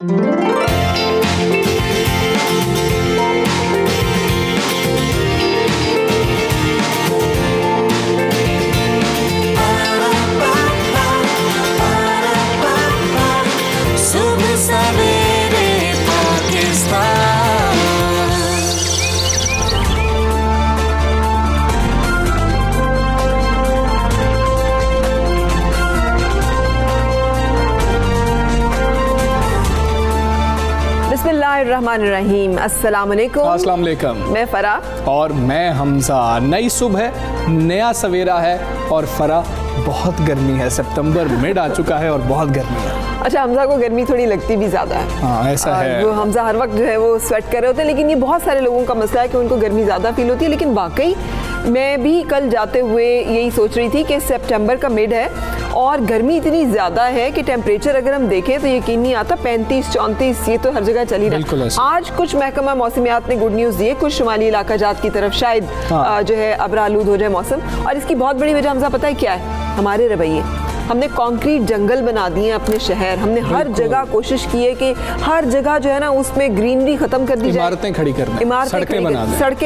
बिस्मिल्लाहिर्रहमानिर्रहीम। अस्सलाम वालेकुम। मैं फरा और मैं हमजा। नई सुबह, नया सवेरा है और फरा बहुत गर्मी है। सितंबर मिड आ चुका है और बहुत गर्मी है। अच्छा, हमजा को गर्मी थोड़ी लगती भी ज़्यादा है। हाँ, ऐसा है। वो हमजा हर वक्त जो है वो स्वेट कर रहे होते हैं, लेकिन ये बहुत सारे लोगों का मसला है कि उनको गर्मी ज़्यादा फील होती है। लेकिन वाकई मैं भी कल जाते हुए यही सोच रही थी कि सितंबर का मिड है और गर्मी इतनी ज़्यादा है कि टेम्परेचर अगर हम देखें तो यकीन नहीं आता 35-34 ये तो हर जगह चली रही है। आज कुछ महकमा मौसमियात ने गुड न्यूज़ दिए, कुछ शुमाली इलाका जात की तरफ शायद जो है अबरालूद हो जाए मौसम। और इसकी बहुत बड़ी वजह हमजा पता है क्या है? हमारे रवैये। हमने कंक्रीट जंगल बना दिए हैं अपने शहर। हमने हर जगह कोशिश की है कि हर जगह जो है ना उसमें ग्रीनरी खत्म कर दी जाए, इमारतें खड़ी करना, सड़कें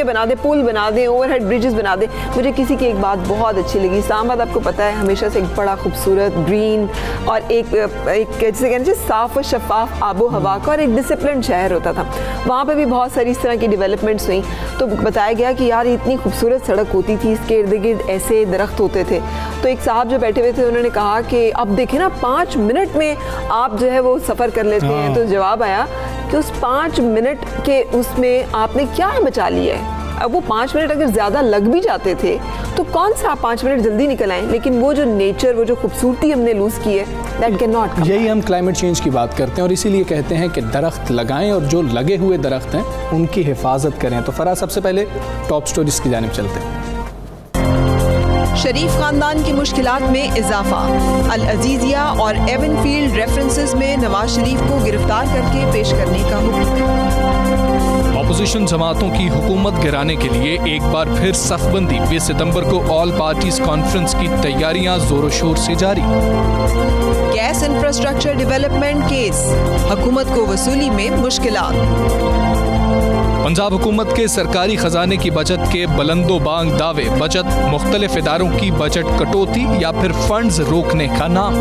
बना दे, पुल बना दे, ओवरहेड ब्रिजेस बना दे। मुझे किसी की एक बात बहुत अच्छी लगी। इस्लामाबाद आपको पता है हमेशा से एक बड़ा खूबसूरत ग्रीन और एक जैसे कहना चाहिए साफ और शफाफ आबो हवा का और एक डिसिप्लिन शहर होता था। वहाँ पर भी बहुत सारी इस तरह की डेवलपमेंट्स हुई तो बताया गया कि यार इतनी खूबसूरत सड़क होती थी, इसके इर्द गिर्द ऐसे दरख्त होते थे। तो एक साहब जो बैठे हुए थे उन्होंने कहा कि अब देखें ना 5 मिनट में आप जो है वो सफ़र कर लेते हैं। तो जवाब आया कि उस 5 मिनट के उसमें आपने क्या बचा लिया है। अब वो 5 मिनट अगर ज़्यादा लग भी जाते थे तो कौन सा आप 5 मिनट जल्दी निकल आए, लेकिन वो जो नेचर, वो जो खूबसूरती हमने लूज़ की है, दैट कैन नॉट। यही हम क्लाइमेट चेंज की बात करते हैं और इसीलिए कहते हैं कि दरख्त लगाएं और जो लगे हुए दरख्त हैं उनकी हिफाजत करें। तो फरा, सबसे पहले टॉप स्टोरीज की जानिब चलते हैं। शरीफ खानदान की मुश्किलात में इजाफा। अल अजीजिया और एवनफील्ड रेफरेंसेस में नवाज शरीफ को गिरफ्तार करके पेश करने का हुक्म। ऑपोजिशन जमातों की हुकूमत गिराने के लिए एक बार फिर सफबंदी। 20 सितंबर को ऑल पार्टीज कॉन्फ्रेंस की तैयारियां जोरों शोर से जारी। गैस इंफ्रास्ट्रक्चर डेवलपमेंट केस, हुकूमत को वसूली में मुश्किलात। पंजाब हुकूमत के सरकारी खजाने की बचत के बुलंदोबांग दावे। बचत मुख्तलिफ इदारों की बजट कटौती या फिर फंड्स रोकने का नाम।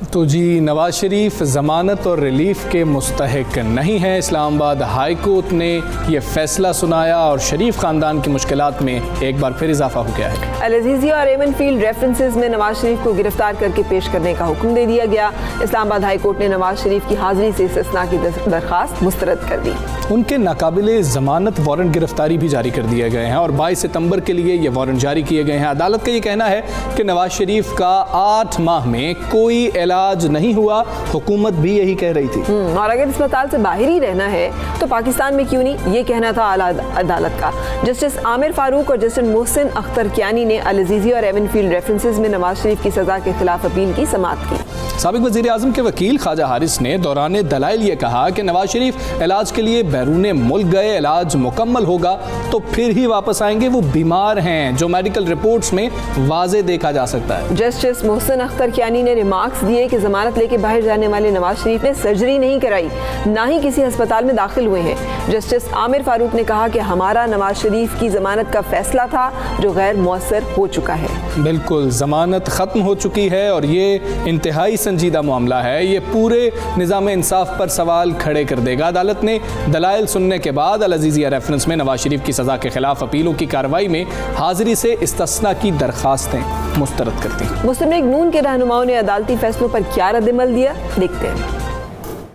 तो जी, नवाज शरीफ ज़मानत और रिलीफ के मुस्तहिक नहीं है। इस्लामाबाद हाई कोर्ट ने यह फैसला सुनाया और शरीफ ख़ानदान की मुश्किलात में एक बार फिर इजाफा हो गया है। अल अजीजिया और एवनफील्ड रेफरेंसेस में नवाज शरीफ को गिरफ्तार करके पेश करने का हुक्म दे दिया गया। इस्लामाबाद हाई कोर्ट ने नवाज शरीफ की हाजिरी से इस्तिस्ना की दरख्वास्त मुस्तरद कर दी। उनके नाकाबिले ज़मानत वारंट गिरफ्तारी भी जारी कर दिए गए हैं और 22 सितंबर के लिए ये वारंट जारी किए गए हैं। अदालत का ये कहना है कि नवाज शरीफ का 8 माह में कोई इलाज नहीं हुआ। हुकूमत भी यही कह रही थी। और अगर अस्पताल से बाहर ही रहना है तो पाकिस्तान में क्यों नहीं, ये कहना था आला अदालत का। जस्टिस आमिर फारूक और जस्टिस मोहसिन अख्तर कियानी ने अल अजीजिया और एवनफील्ड रेफरेंसेस में नवाज शरीफ की सजा के खिलाफ अपील की समाअत की। साबिक वज़ीर आज़म के वकील ख्वाजा हारिस ने दौरान दलाइल ये कहा कि नवाज शरीफ इलाज के लिए बैरून मुल्क गए, इलाज मुकम्मल होगा तो फिर ही वापस आएंगे। वो बीमार हैं, जो मेडिकल रिपोर्ट्स में वाज़े देखा जा सकता है। जस्टिस मोहसिन अख्तर कियानी ने रिमार्क्स दिए कि जमानत लेके बाहर जाने वाले नवाज शरीफ ने सर्जरी नहीं कराई, ना ही किसी अस्पताल में दाखिल हुए हैं। जस्टिस आमिर फारूक ने कहा कि हमारा नवाज शरीफ की जमानत का फैसला था जो गैर मुअस्सर हो चुका है। बिल्कुल, जमानत ख़त्म हो चुकी है और ये इंतहाई संजीदा मामला है। ये पूरे निज़ाम इंसाफ पर सवाल खड़े कर देगा। अदालत ने दलाइल सुनने के बाद अल अजीजिया रेफरेंस में नवाज शरीफ की सज़ा के खिलाफ अपीलों की कार्रवाई में हाजिरी से इस्तिस्ना की दरखास्तें मुस्तरद कर दी। मुस्लिम लीग नून के रहनुमाओं ने अदालती फैसलों पर क्या रद्दमल दिया, देखते हैं।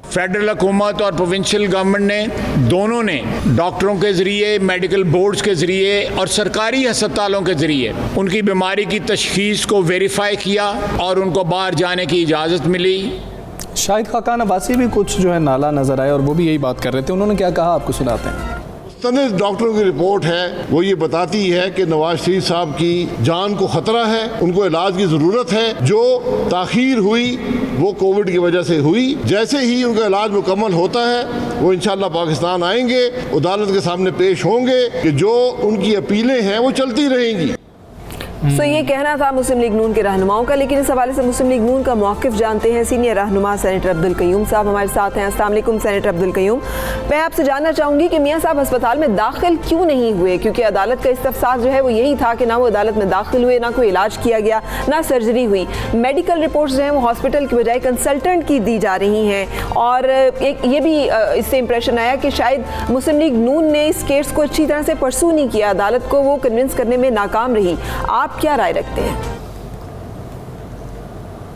फेडरल हुकूमत और प्रोविंशियल गवर्नमेंट ने दोनों ने डॉक्टरों के ज़रिए, मेडिकल बोर्ड्स के ज़रिए और सरकारी अस्पतालों के ज़रिए उनकी बीमारी की तशख़ीस को वेरीफाई किया और उनको बाहर जाने की इजाज़त मिली। शाहिद खाकान अब्बासी भी कुछ जो है नाला नज़र आए और वो भी यही बात कर रहे थे। उन्होंने क्या कहा, आपको सुनाते हैं। मुस्तंद डॉक्टरों की रिपोर्ट है, वो ये बताती है कि नवाज शरीफ साहब की जान को ख़तरा है, उनको इलाज की ज़रूरत है। जो ताख़ीर हुई वो कोविड की वजह से हुई। जैसे ही उनका इलाज मुकम्मल होता है वो इंशाअल्लाह पाकिस्तान आएंगे, अदालत के सामने पेश होंगे कि जो उनकी अपीलें हैं वो चलती रहेंगी। सो ये कहना था मुस्लिम लीग नून के रहनुमाओं का, लेकिन इस हवाले से मुस्लिम लीग नून का मौक़िफ़ जानते हैं। सीनियर रहनुमा सेनेटर अब्दुल क़य्यूम साहब हमारे साथ हैं। अस्सलाम वालेकुम सेनेटर अब्दुल क़य्यूम, मैं आपसे जानना चाहूँगी कि मियाँ साहब अस्पताल में दाखिल क्यों नहीं हुए, क्योंकि अदालत का इस्तफ़सार जो है वो यही था कि ना वो अदालत में दाखिल हुए, ना कोई इलाज किया गया, ना सर्जरी हुई। मेडिकल रिपोर्ट्स जो हैं वो हॉस्पिटल की बजाय कंसल्टेंट की दी जा रही हैं, और एक ये भी इससे इंप्रेशन आया कि शायद मुस्लिम लीग नून ने इस केस को अच्छी तरह से परसू नहीं किया, अदालत को वो कन्विंस करने में नाकाम रही। आप क्या राय रखते हैं?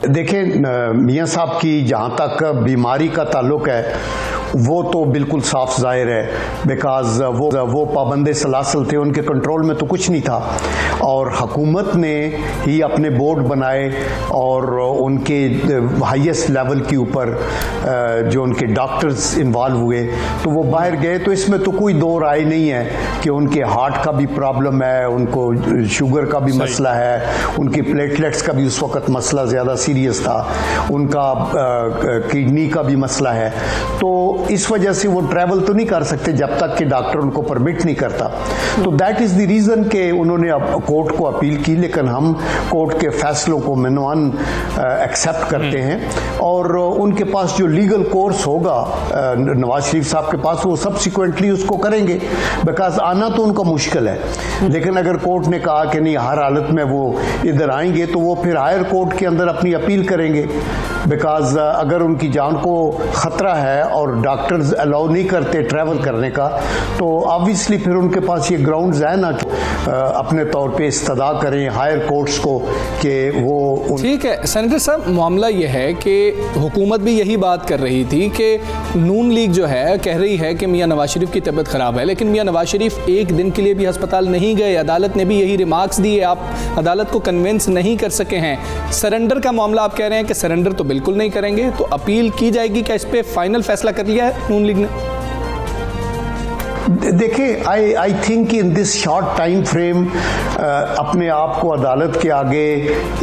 देखें, मियाँ साहब की जहाँ तक बीमारी का ताल्लुक है वो तो बिल्कुल साफ जाहिर है, बिकॉज वो पाबंदे सलासल थे, उनके कंट्रोल में तो कुछ नहीं था, और हुकूमत ने ही अपने बोर्ड बनाए और उनके हाईएस्ट लेवल के ऊपर जो उनके डॉक्टर्स इन्वॉल्व हुए तो वो बाहर गए। तो इसमें तो कोई दो राय नहीं है कि उनके हार्ट का भी प्रॉब्लम है, उनको शुगर का भी मसला है, उनकी प्लेटलेट्स का भी उस वक्त मसला ज़्यादा सीरियस था, उनका किडनी का भी मसला है। तो इस वजह से वो ट्रैवल तो नहीं कर सकते जब तक कि डॉक्टर उनको परमिट नहीं करता। तो दैट इज़ द रीज़न कि उन्होंने कोर्ट को अपील की, लेकिन हम कोर्ट के फैसलों को मनवान एक्सेप्ट करते हैं, और उनके पास जो लीगल कोर्स होगा नवाज शरीफ साहब के पास, वो सब्सिक्वेंटली उसको करेंगे, बिकॉज आना तो उनका मुश्किल है। लेकिन अगर कोर्ट ने कहा कि नहीं हर हालत में वो इधर आएंगे, तो वो फिर हायर कोर्ट के अंदर अपनी अपील करेंगे, बिकॉज अगर उनकी जान को ख़तरा है और डॉक्टर्स अलाउ नहीं करते ट्रैवल करने का, तो ऑब्वियसली फिर उनके पास ये ग्राउंड्स है ना अपने तौर पे इस्तदा करें हायर कोर्ट्स को कि वो। ठीक है सेनेटर साहब, मामला ये है कि हुकूमत भी यही बात कर रही थी कि नून लीग जो है कह रही है कि मियाँ नवाज शरीफ की तबीयत ख़राब है, लेकिन मियाँ नवाज शरीफ एक दिन के लिए भी अस्पताल नहीं गए। अदालत ने भी यही रिमार्क्स दिए, आप अदालत को कन्विंस नहीं कर सके हैं। सरेंडर का मामला आप कह रहे हैं कि सरेंडर तो बिल्कुल नहीं करेंगे, तो अपील की जाएगी क्या? इस पर फाइनल फैसला कर लिया है नून लीग ने? देखिए, I think in this short time frame अपने आप को अदालत के आगे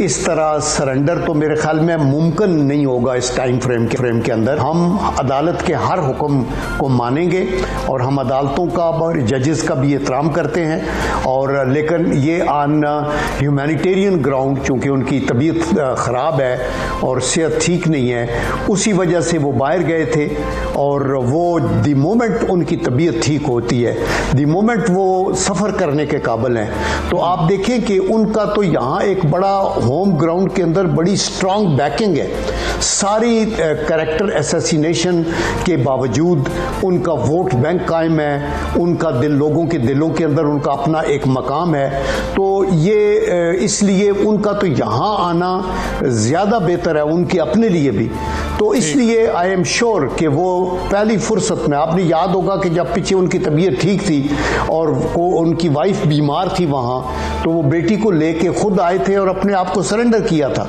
इस तरह सरेंडर तो मेरे ख्याल में मुमकिन नहीं होगा। इस टाइम फ्रेम के अंदर हम अदालत के हर हुक्म को मानेंगे, और हम अदालतों का और जजेस का भी एहतराम करते हैं, और लेकिन ये ऑन ह्यूमैनिटेरियन ग्राउंड, चूँकि उनकी तबीयत ख़राब है और सेहत ठीक नहीं है, उसी वजह से वो बाहर गए थे, और वो द मोमेंट उनकी तबीयत ठीक होती है, द मोमेंट वो सफ़र करने के काबिल हैं, तो आप देखें कि उनका तो यहाँ एक बड़ा होम ग्राउंड के अंदर बड़ी स्ट्रॉन्ग बैकिंग है। सारी कैरेक्टर असैसिनेशन के बावजूद उनका वोट बैंक कायम है, उनका लोगों के दिलों के अंदर उनका अपना एक मकाम है। तो ये इसलिए उनका तो यहाँ आना ज़्यादा बेहतर है उनके अपने लिए भी। तो इसलिए आई एम श्योर कि वो पहली फुर्सत में, आपने याद होगा कि जब पीछे उनकी तबीयत ठीक थी और उनकी वाइफ बीमार थी वहाँ, तो वो बेटी को लेके खुद आए थे और अपने आप को सरेंडर किया था।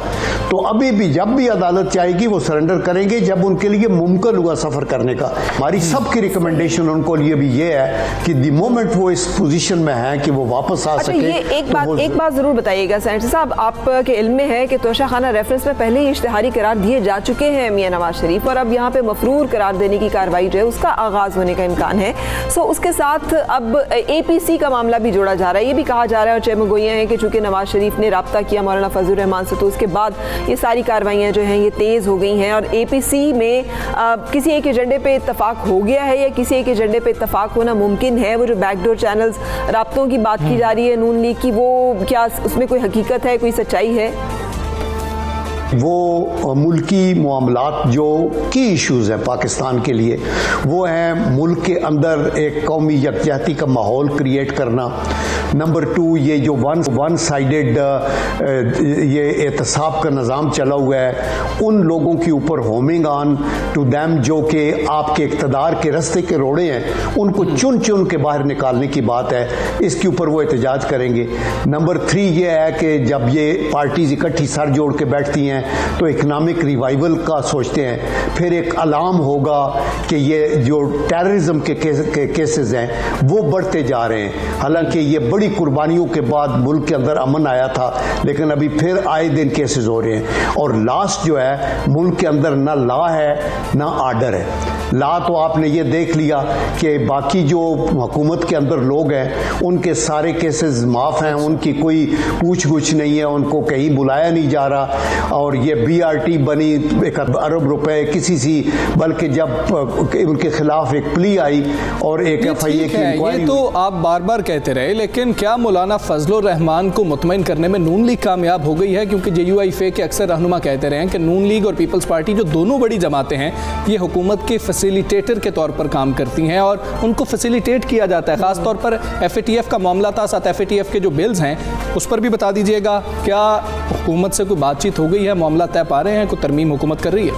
तो अभी भी जब भी अदालत चाहेगी वो सरेंडर करेंगे जब उनके लिए मुमकिन हुआ सफ़र करने का। हमारी सबकी रिकमेंडेशन उनको लिए भी ये है कि द मोमेंट वो इस पोजीशन में है कि वो वापस आ सके। ये एक बात ज़रूर बताइएगा सेनेटर साहब, आपके इल्म में है कि तोशाखाना रेफरेंस में पहले ही इश्तिहारी करार दिए जा चुके हैं मियाँ नवाज शरीफ, और अब यहाँ पे मफरूर करार देने की कार्रवाई जो है उसका आगाज़ होने का इम्कान है। सो उसके साथ अब APC का मामला भी जोड़ा जा रहा है। ये भी कहा जा रहा है और चेमगोइयाँ हैं कि चूँकि नवाज शरीफ ने रब्ता किया मौलाना फजलुर रहमान से, तो उसके बाद ये सारी कार्रवाइयाँ जो हैं ये तेज़ हो गई हैं, और APC में किसी एक एजेंडे पे इत्तफाक हो गया है या किसी एक एजेंडे पे इत्तफाक होना मुमकिन है। वो जो बैकडोर चैनल्स राब्तों की बात की जा रही है नून लीग की, वो क्या उसमें कोई हकीकत है, कोई सच्चाई है? वो मुल्की मामलात जो की इश्यूज़ हैं पाकिस्तान के लिए, वो हैं मुल्क के अंदर एक कौमी यकजहती का माहौल क्रिएट करना। नंबर 2, ये जो वन साइडेड ये एहतसाब का निज़ाम चला हुआ है, उन लोगों के ऊपर होमिंग ऑन टू दैम जो कि आपके इक़्तिदार के रास्ते के रोड़े हैं, उनको चुन चुन के बाहर निकालने की बात है। इसके ऊपर वो एहतजाज करेंगे। नंबर 3 ये है कि जब ये पार्टीज इकट्ठी सर जोड़ के बैठती हैं हैं तो इकनॉमिक रिवाइवल का सोचते हैं, फिर एक अलार्म होगा कि ये जो टेररिज्म के केसेस हैं वो बढ़ते जा रहे हैं। हालांकि ये बड़ी कुर्बानियों के बाद मुल्क के अंदर अमन आया था, लेकिन अभी फिर आए दिन केसेस हो रहे हैं। और लास्ट जो है, मुल्क के अंदर ना लॉ है ना आर्डर है। लॉ तो आपने ये देख लिया कि बाकी जो हुकूमत के अंदर लोग हैं उनके सारे केसेस माफ़ हैं, उनकी कोई पूछ गुछ नहीं है, उनको कहीं बुलाया नहीं जा रहा। और ये BRT बनी 1 अरब रुपए किसी सी, बल्कि जब उनके खिलाफ एक प्ली आई और एक FIA की इंक्वायरी। ये तो आप बार बार कहते रहे, लेकिन क्या मौलाना फजलुर रहमान को मुतमईन करने में नून लीग कामयाब हो गई है? क्योंकि JUIFA के अक्सर रहनुमा कहते रहे हैं कि नून लीग और पीपल्स पार्टी जो दोनों बड़ी जमातें हैं ये हुकूमत के फैसिलिटेटर के तौर पर काम करती हैं और उनको फैसिलिटेट किया जाता है। ख़ास तौर पर FATF का मामला था, साथ FATF के जो बिल्स हैं उस पर भी बता दीजिएगा, क्या हुकूमत से कोई बातचीत हो गई है, मामला तय पा रहे हैं, कोई तरमीम हुकूमत कर रही है?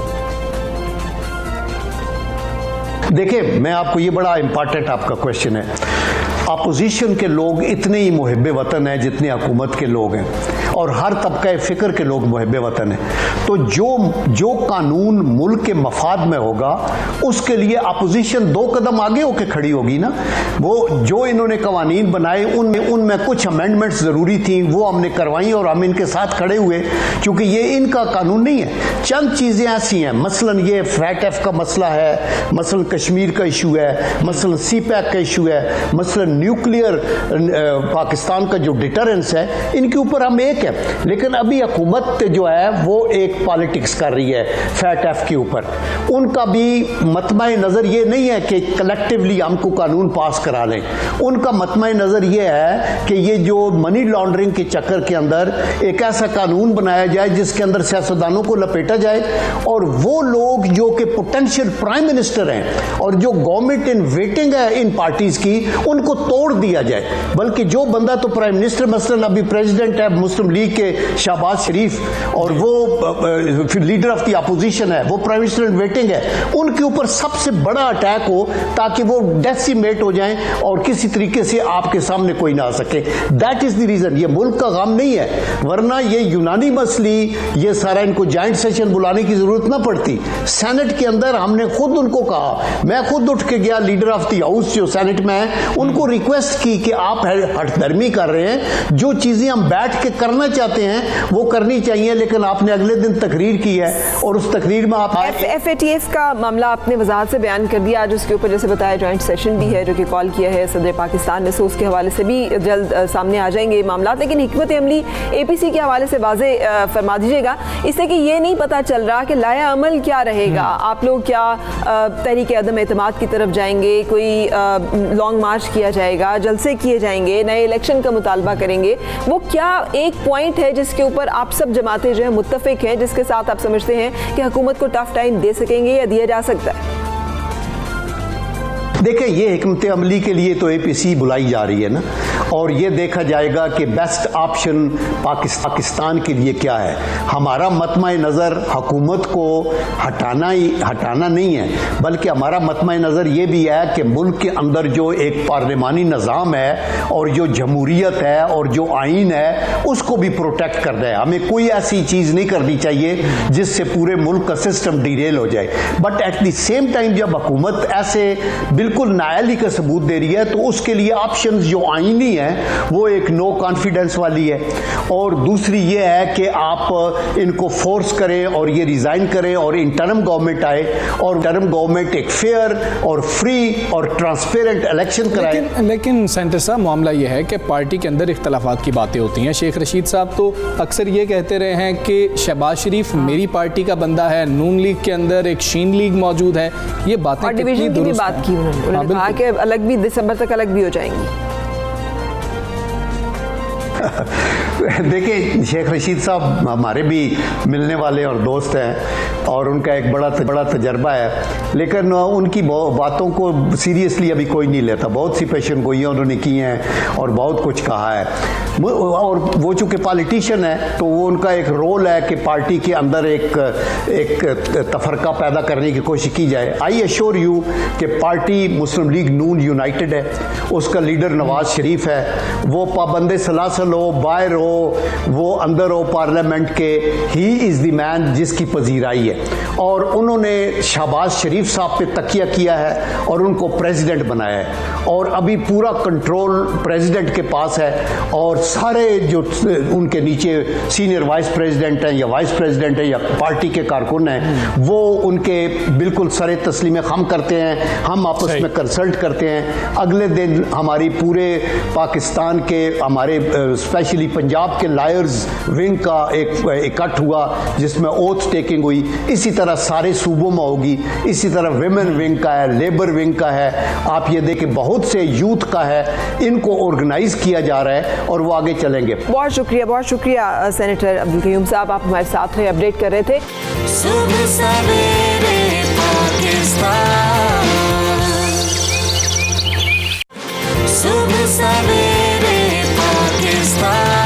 देखिए, मैं आपको, ये बड़ा इंपॉर्टेंट आपका क्वेश्चन है। अपोजिशन के लोग इतने ही मुहिब्बे वतन हैं जितने हुकूमत के लोग हैं, और हर तबका फ़िक्र के लोग मुहिब्बे वतन हैं। तो जो कानून मुल्क के मफाद में होगा उसके लिए अपोजिशन 2 कदम आगे होकर खड़ी होगी ना। वो जो इन्होंने कवानीन बनाए उनमें कुछ अमेंडमेंट्स ज़रूरी थी, वो हमने करवाई और हम इनके साथ खड़े हुए, क्योंकि ये इनका कानून नहीं है। चंद चीज़ें ऐसी हैं, मसलन ये FATF का मसला है, मसलन कश्मीर का इशू है, मसलन CPAC का इशू है, मसलन न्यूक्लियर पाकिस्तान का जो डिटरेंस है, इनके ऊपर हम एक है। लेकिन अभी हुकूमत जो है वो एक पॉलिटिक्स कर रही है FATF के ऊपर। उनका भी मतमा नज़र ये नहीं है कि कलेक्टिवली हमको कानून पास करा लें। उनका मतमा नज़र ये है कि ये जो मनी लॉन्ड्रिंग के चक्कर के अंदर एक ऐसा कानून बनाया जाए जिसके अंदर सियासतदानों को लपेटा जाए, और वो लोग जो कि पोटेंशियल प्राइम मिनिस्टर हैं और जो गवर्नमेंट इन वेटिंग है इन पार्टीज की, उनको तोड़ दिया जाए। बल्कि जो बंदा तो प्राइम मिनिस्टर, मसलन अभी प्रेसिडेंट है मुस्लिम लीग के शहबाज शरीफ, और वो फिर लीडर ऑफ द अपोजिशन है, वो प्राइम मिनिस्टर इन वेटिंग है, उनके ऊपर सबसे बड़ा अटैक हो ताकि वो डेसिमेट हो जाएं और किसी तरीके से आपके सामने कोई ना आ सके। That is the reason. ये मुल्क का गम नहीं है, वरना ये यूनानी मसली, ये सारा इनको जॉइंट सेशन बुलाने की जरूरत ना पड़ती। सेनेट के अंदर हमने खुद उनको कहा, मैं खुद उठ के गया, लीडर ऑफ द हाउस जो सेनेट में है, उनको रिक्वेस्ट की कि आप हठधर्मी कर रहे हैं, जो चीजें हम बैठ के करना चाहते हैं वो करनी चाहिए, लेकिन आपने अगले दिन तकरीर की है और उस तकरीर में आप FATF का मामला आपने वजाहत से बयान कर दिया। आज उसके ऊपर जैसे बताया जॉइंट सेशन भी है जो कि कॉल किया है सदर पाकिस्तान ने, सो उसके हवाले से भी जल्द सामने आ जाएंगे मामला। लेकिन हिकमत अमली APC के हवाले से वाज़े फरमा दीजिएगा, इससे कि ये नहीं पता चल रहा कि लाया अमल क्या रहेगा। आप लोग क्या तहरीक अदम एतमाद की तरफ जाएंगे, कोई लॉन्ग मार्च किया जाएगा, जलसे किए जाएंगे, नए इलेक्शन का मुतालबा करेंगे? वो क्या एक पॉइंट है जिसके ऊपर आप सब जमातें जो है मुत्तफिक हैं, जिसके साथ आप समझते हैं कि हुकूमत को टफ टाइम दे सकेंगे या दिया जा सकता है? देखिए, ये हिकमत अमली के लिए तो APC बुलाई जा रही है ना, और ये देखा जाएगा कि बेस्ट ऑप्शन पाकिस्तान के लिए क्या है। हमारा मतमा नज़र हुकूमत को हटाना नहीं है, बल्कि हमारा मतमा नज़र ये भी है कि मुल्क के अंदर जो एक पार्लिमानी निज़ाम है और जो जमहूरियत है और जो आइन है उसको भी प्रोटेक्ट करना है। हमें कोई ऐसी चीज़ नहीं करनी चाहिए जिससे पूरे मुल्क का सिस्टम डिरेल हो जाए। But at the same time जब हुकूमत ऐसे बिल्कुल नाअहली का सबूत दे रही है तो उसके लिए ऑप्शंस जो आईनी है वो एक नो कॉन्फिडेंस वाली है, और दूसरी ये है कि आप इनको फोर्स करें और ये रिजाइन करें और इंटरम गवर्नमेंट आए और इंटरम गवर्नमेंट एक फेयर और फ्री और ट्रांसपेरेंट इलेक्शन कराए। लेकिन सेंटर साहब, मामला ये है कि पार्टी के अंदर इख्तलाफात की बातें होती हैं। शेख रशीद साहब तो अक्सर ये कहते रहे हैं कि शहबाज शरीफ मेरी पार्टी का बंदा है, नून लीग के अंदर एक शीन लीग मौजूद है। ये बातें डिवीजन की भी बात की उन्होंने कहा कि अलग भी दिसंबर तक अलग भी हो जाएंगी। देखिए, शेख रशीद साहब हमारे भी मिलने वाले और दोस्त हैं और उनका एक बड़ा तजर्बा है, लेकिन उनकी बातों को सीरियसली अभी कोई नहीं लेता। बहुत सी पेशन गोइयाँ उन्होंने की हैं और बहुत कुछ कहा है, और वो चूँकि पॉलिटिशियन है तो वो उनका एक रोल है कि पार्टी के अंदर एक तफरका पैदा करने की कोशिश की जाए। आई एश्योर यू कि पार्टी मुस्लिम लीग नून यूनाइटेड है, उसका लीडर नवाज शरीफ है, वो पाबंद सलासल हो, बाहर हो, वो अंदर हो पार्लियामेंट के, ही इज़ द मैन जिसकी पजीराई है। और उन्होंने शहबाज शरीफ साहब पे तकिया किया है और उनको प्रेसिडेंट बनाया है, और अभी पूरा कंट्रोल प्रेसिडेंट के पास है। और सारे जो उनके नीचे सीनियर वाइस प्रेसिडेंट हैं या वाइस प्रेसिडेंट हैं या पार्टी के कारकुन हैं, वो उनके बिल्कुल सरे तस्लीम खम करते हैं। हम आपस में कंसल्ट करते हैं। अगले दिन हमारी पूरे पाकिस्तान के, हमारे स्पेशली पंजाब के लायर्स विंग का एक इकट्ठ हुआ जिसमें ओथ टेकिंग हुई। इसी तरह सारे सूबों में होगी। इसी तरह विमेन विंग का है, लेबर विंग का है, आप ये देखें बहुत से यूथ का है। इनको ऑर्गेनाइज किया जा रहा है और वो आगे चलेंगे। बहुत शुक्रिया सेनेटर अब्दुल क़य्यूम साहब, आप हमारे साथ रहे, अपडेट कर रहे थे। सुबह सवेरे पाकिस्तान, सुबह सवेरे पाकिस्तान।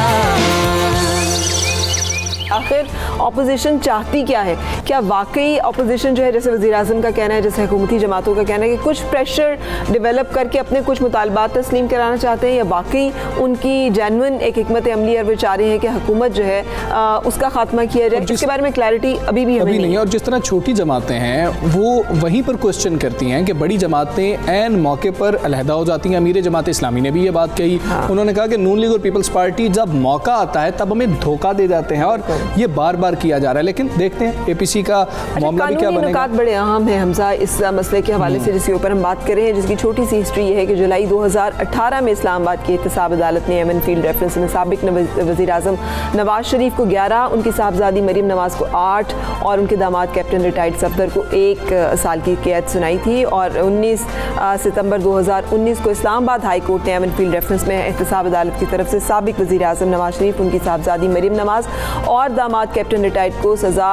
आखिर ऑपोजिशन चाहती क्या है? क्या वाकई ऑपोजिशन जो है, जैसे वज़ीर आज़म का कहना है, जैसे हुकूमती जमातों का कहना है, कि कुछ प्रेशर डेवलप करके अपने कुछ मुतालबात तस्लीम कराना चाहते हैं, या वाकई उनकी जेन्युइन एक हिकमत अमली और वो चाह रहे हैं कि हुकूमत जो है उसका खात्मा किया जाए? इसके बारे में क्लैरिटी अभी भी नहीं है। और जिस तरह छोटी जमातें हैं वो वहीं पर क्वेश्चन करती हैं कि बड़ी जमातें ऐन मौके पर अलहदा हो जाती हैं। अमीर जमात इस्लामी ने भी ये बात कही। उन्होंने कहा कि नून लीग और पीपल्स पार्टी जब मौका आता है तब हमें धोखा दे जाते हैं, और ये बार बार किया जा रहा है। लेकिन देखते हैं एपीसी का मामला भी क्या बनेगा। बड़े अहम है हमजा इस मसले के हवाले से, जिसके ऊपर हम बात कर रहे हैं, जिसकी छोटी सी हिस्ट्री ये है कि जुलाई 2018 में इस्लामाबाद की एहतसाब अदालत ने एवन फील्ड रेफरेंस में साबिक वज़ीर आज़म नवाज शरीफ को 11, उनकी साहबजादी मरीम नवाज को 8 और उनके दामाद कैप्टन रिटायर्ड सफदर को 1 साल की कैद सुनाई थी। और 19 सितंबर 2019 को इस्लामाबाद हाई कोर्ट ने एवन फील्ड रेफरेंस में एहतसाब अदालत की तरफ से साबिक वज़ीर आज़म नवाज शरीफ, उनकी साहबजादी मरीम नवाज और दामाद कैप्टन रिटायर्ड को सज़ा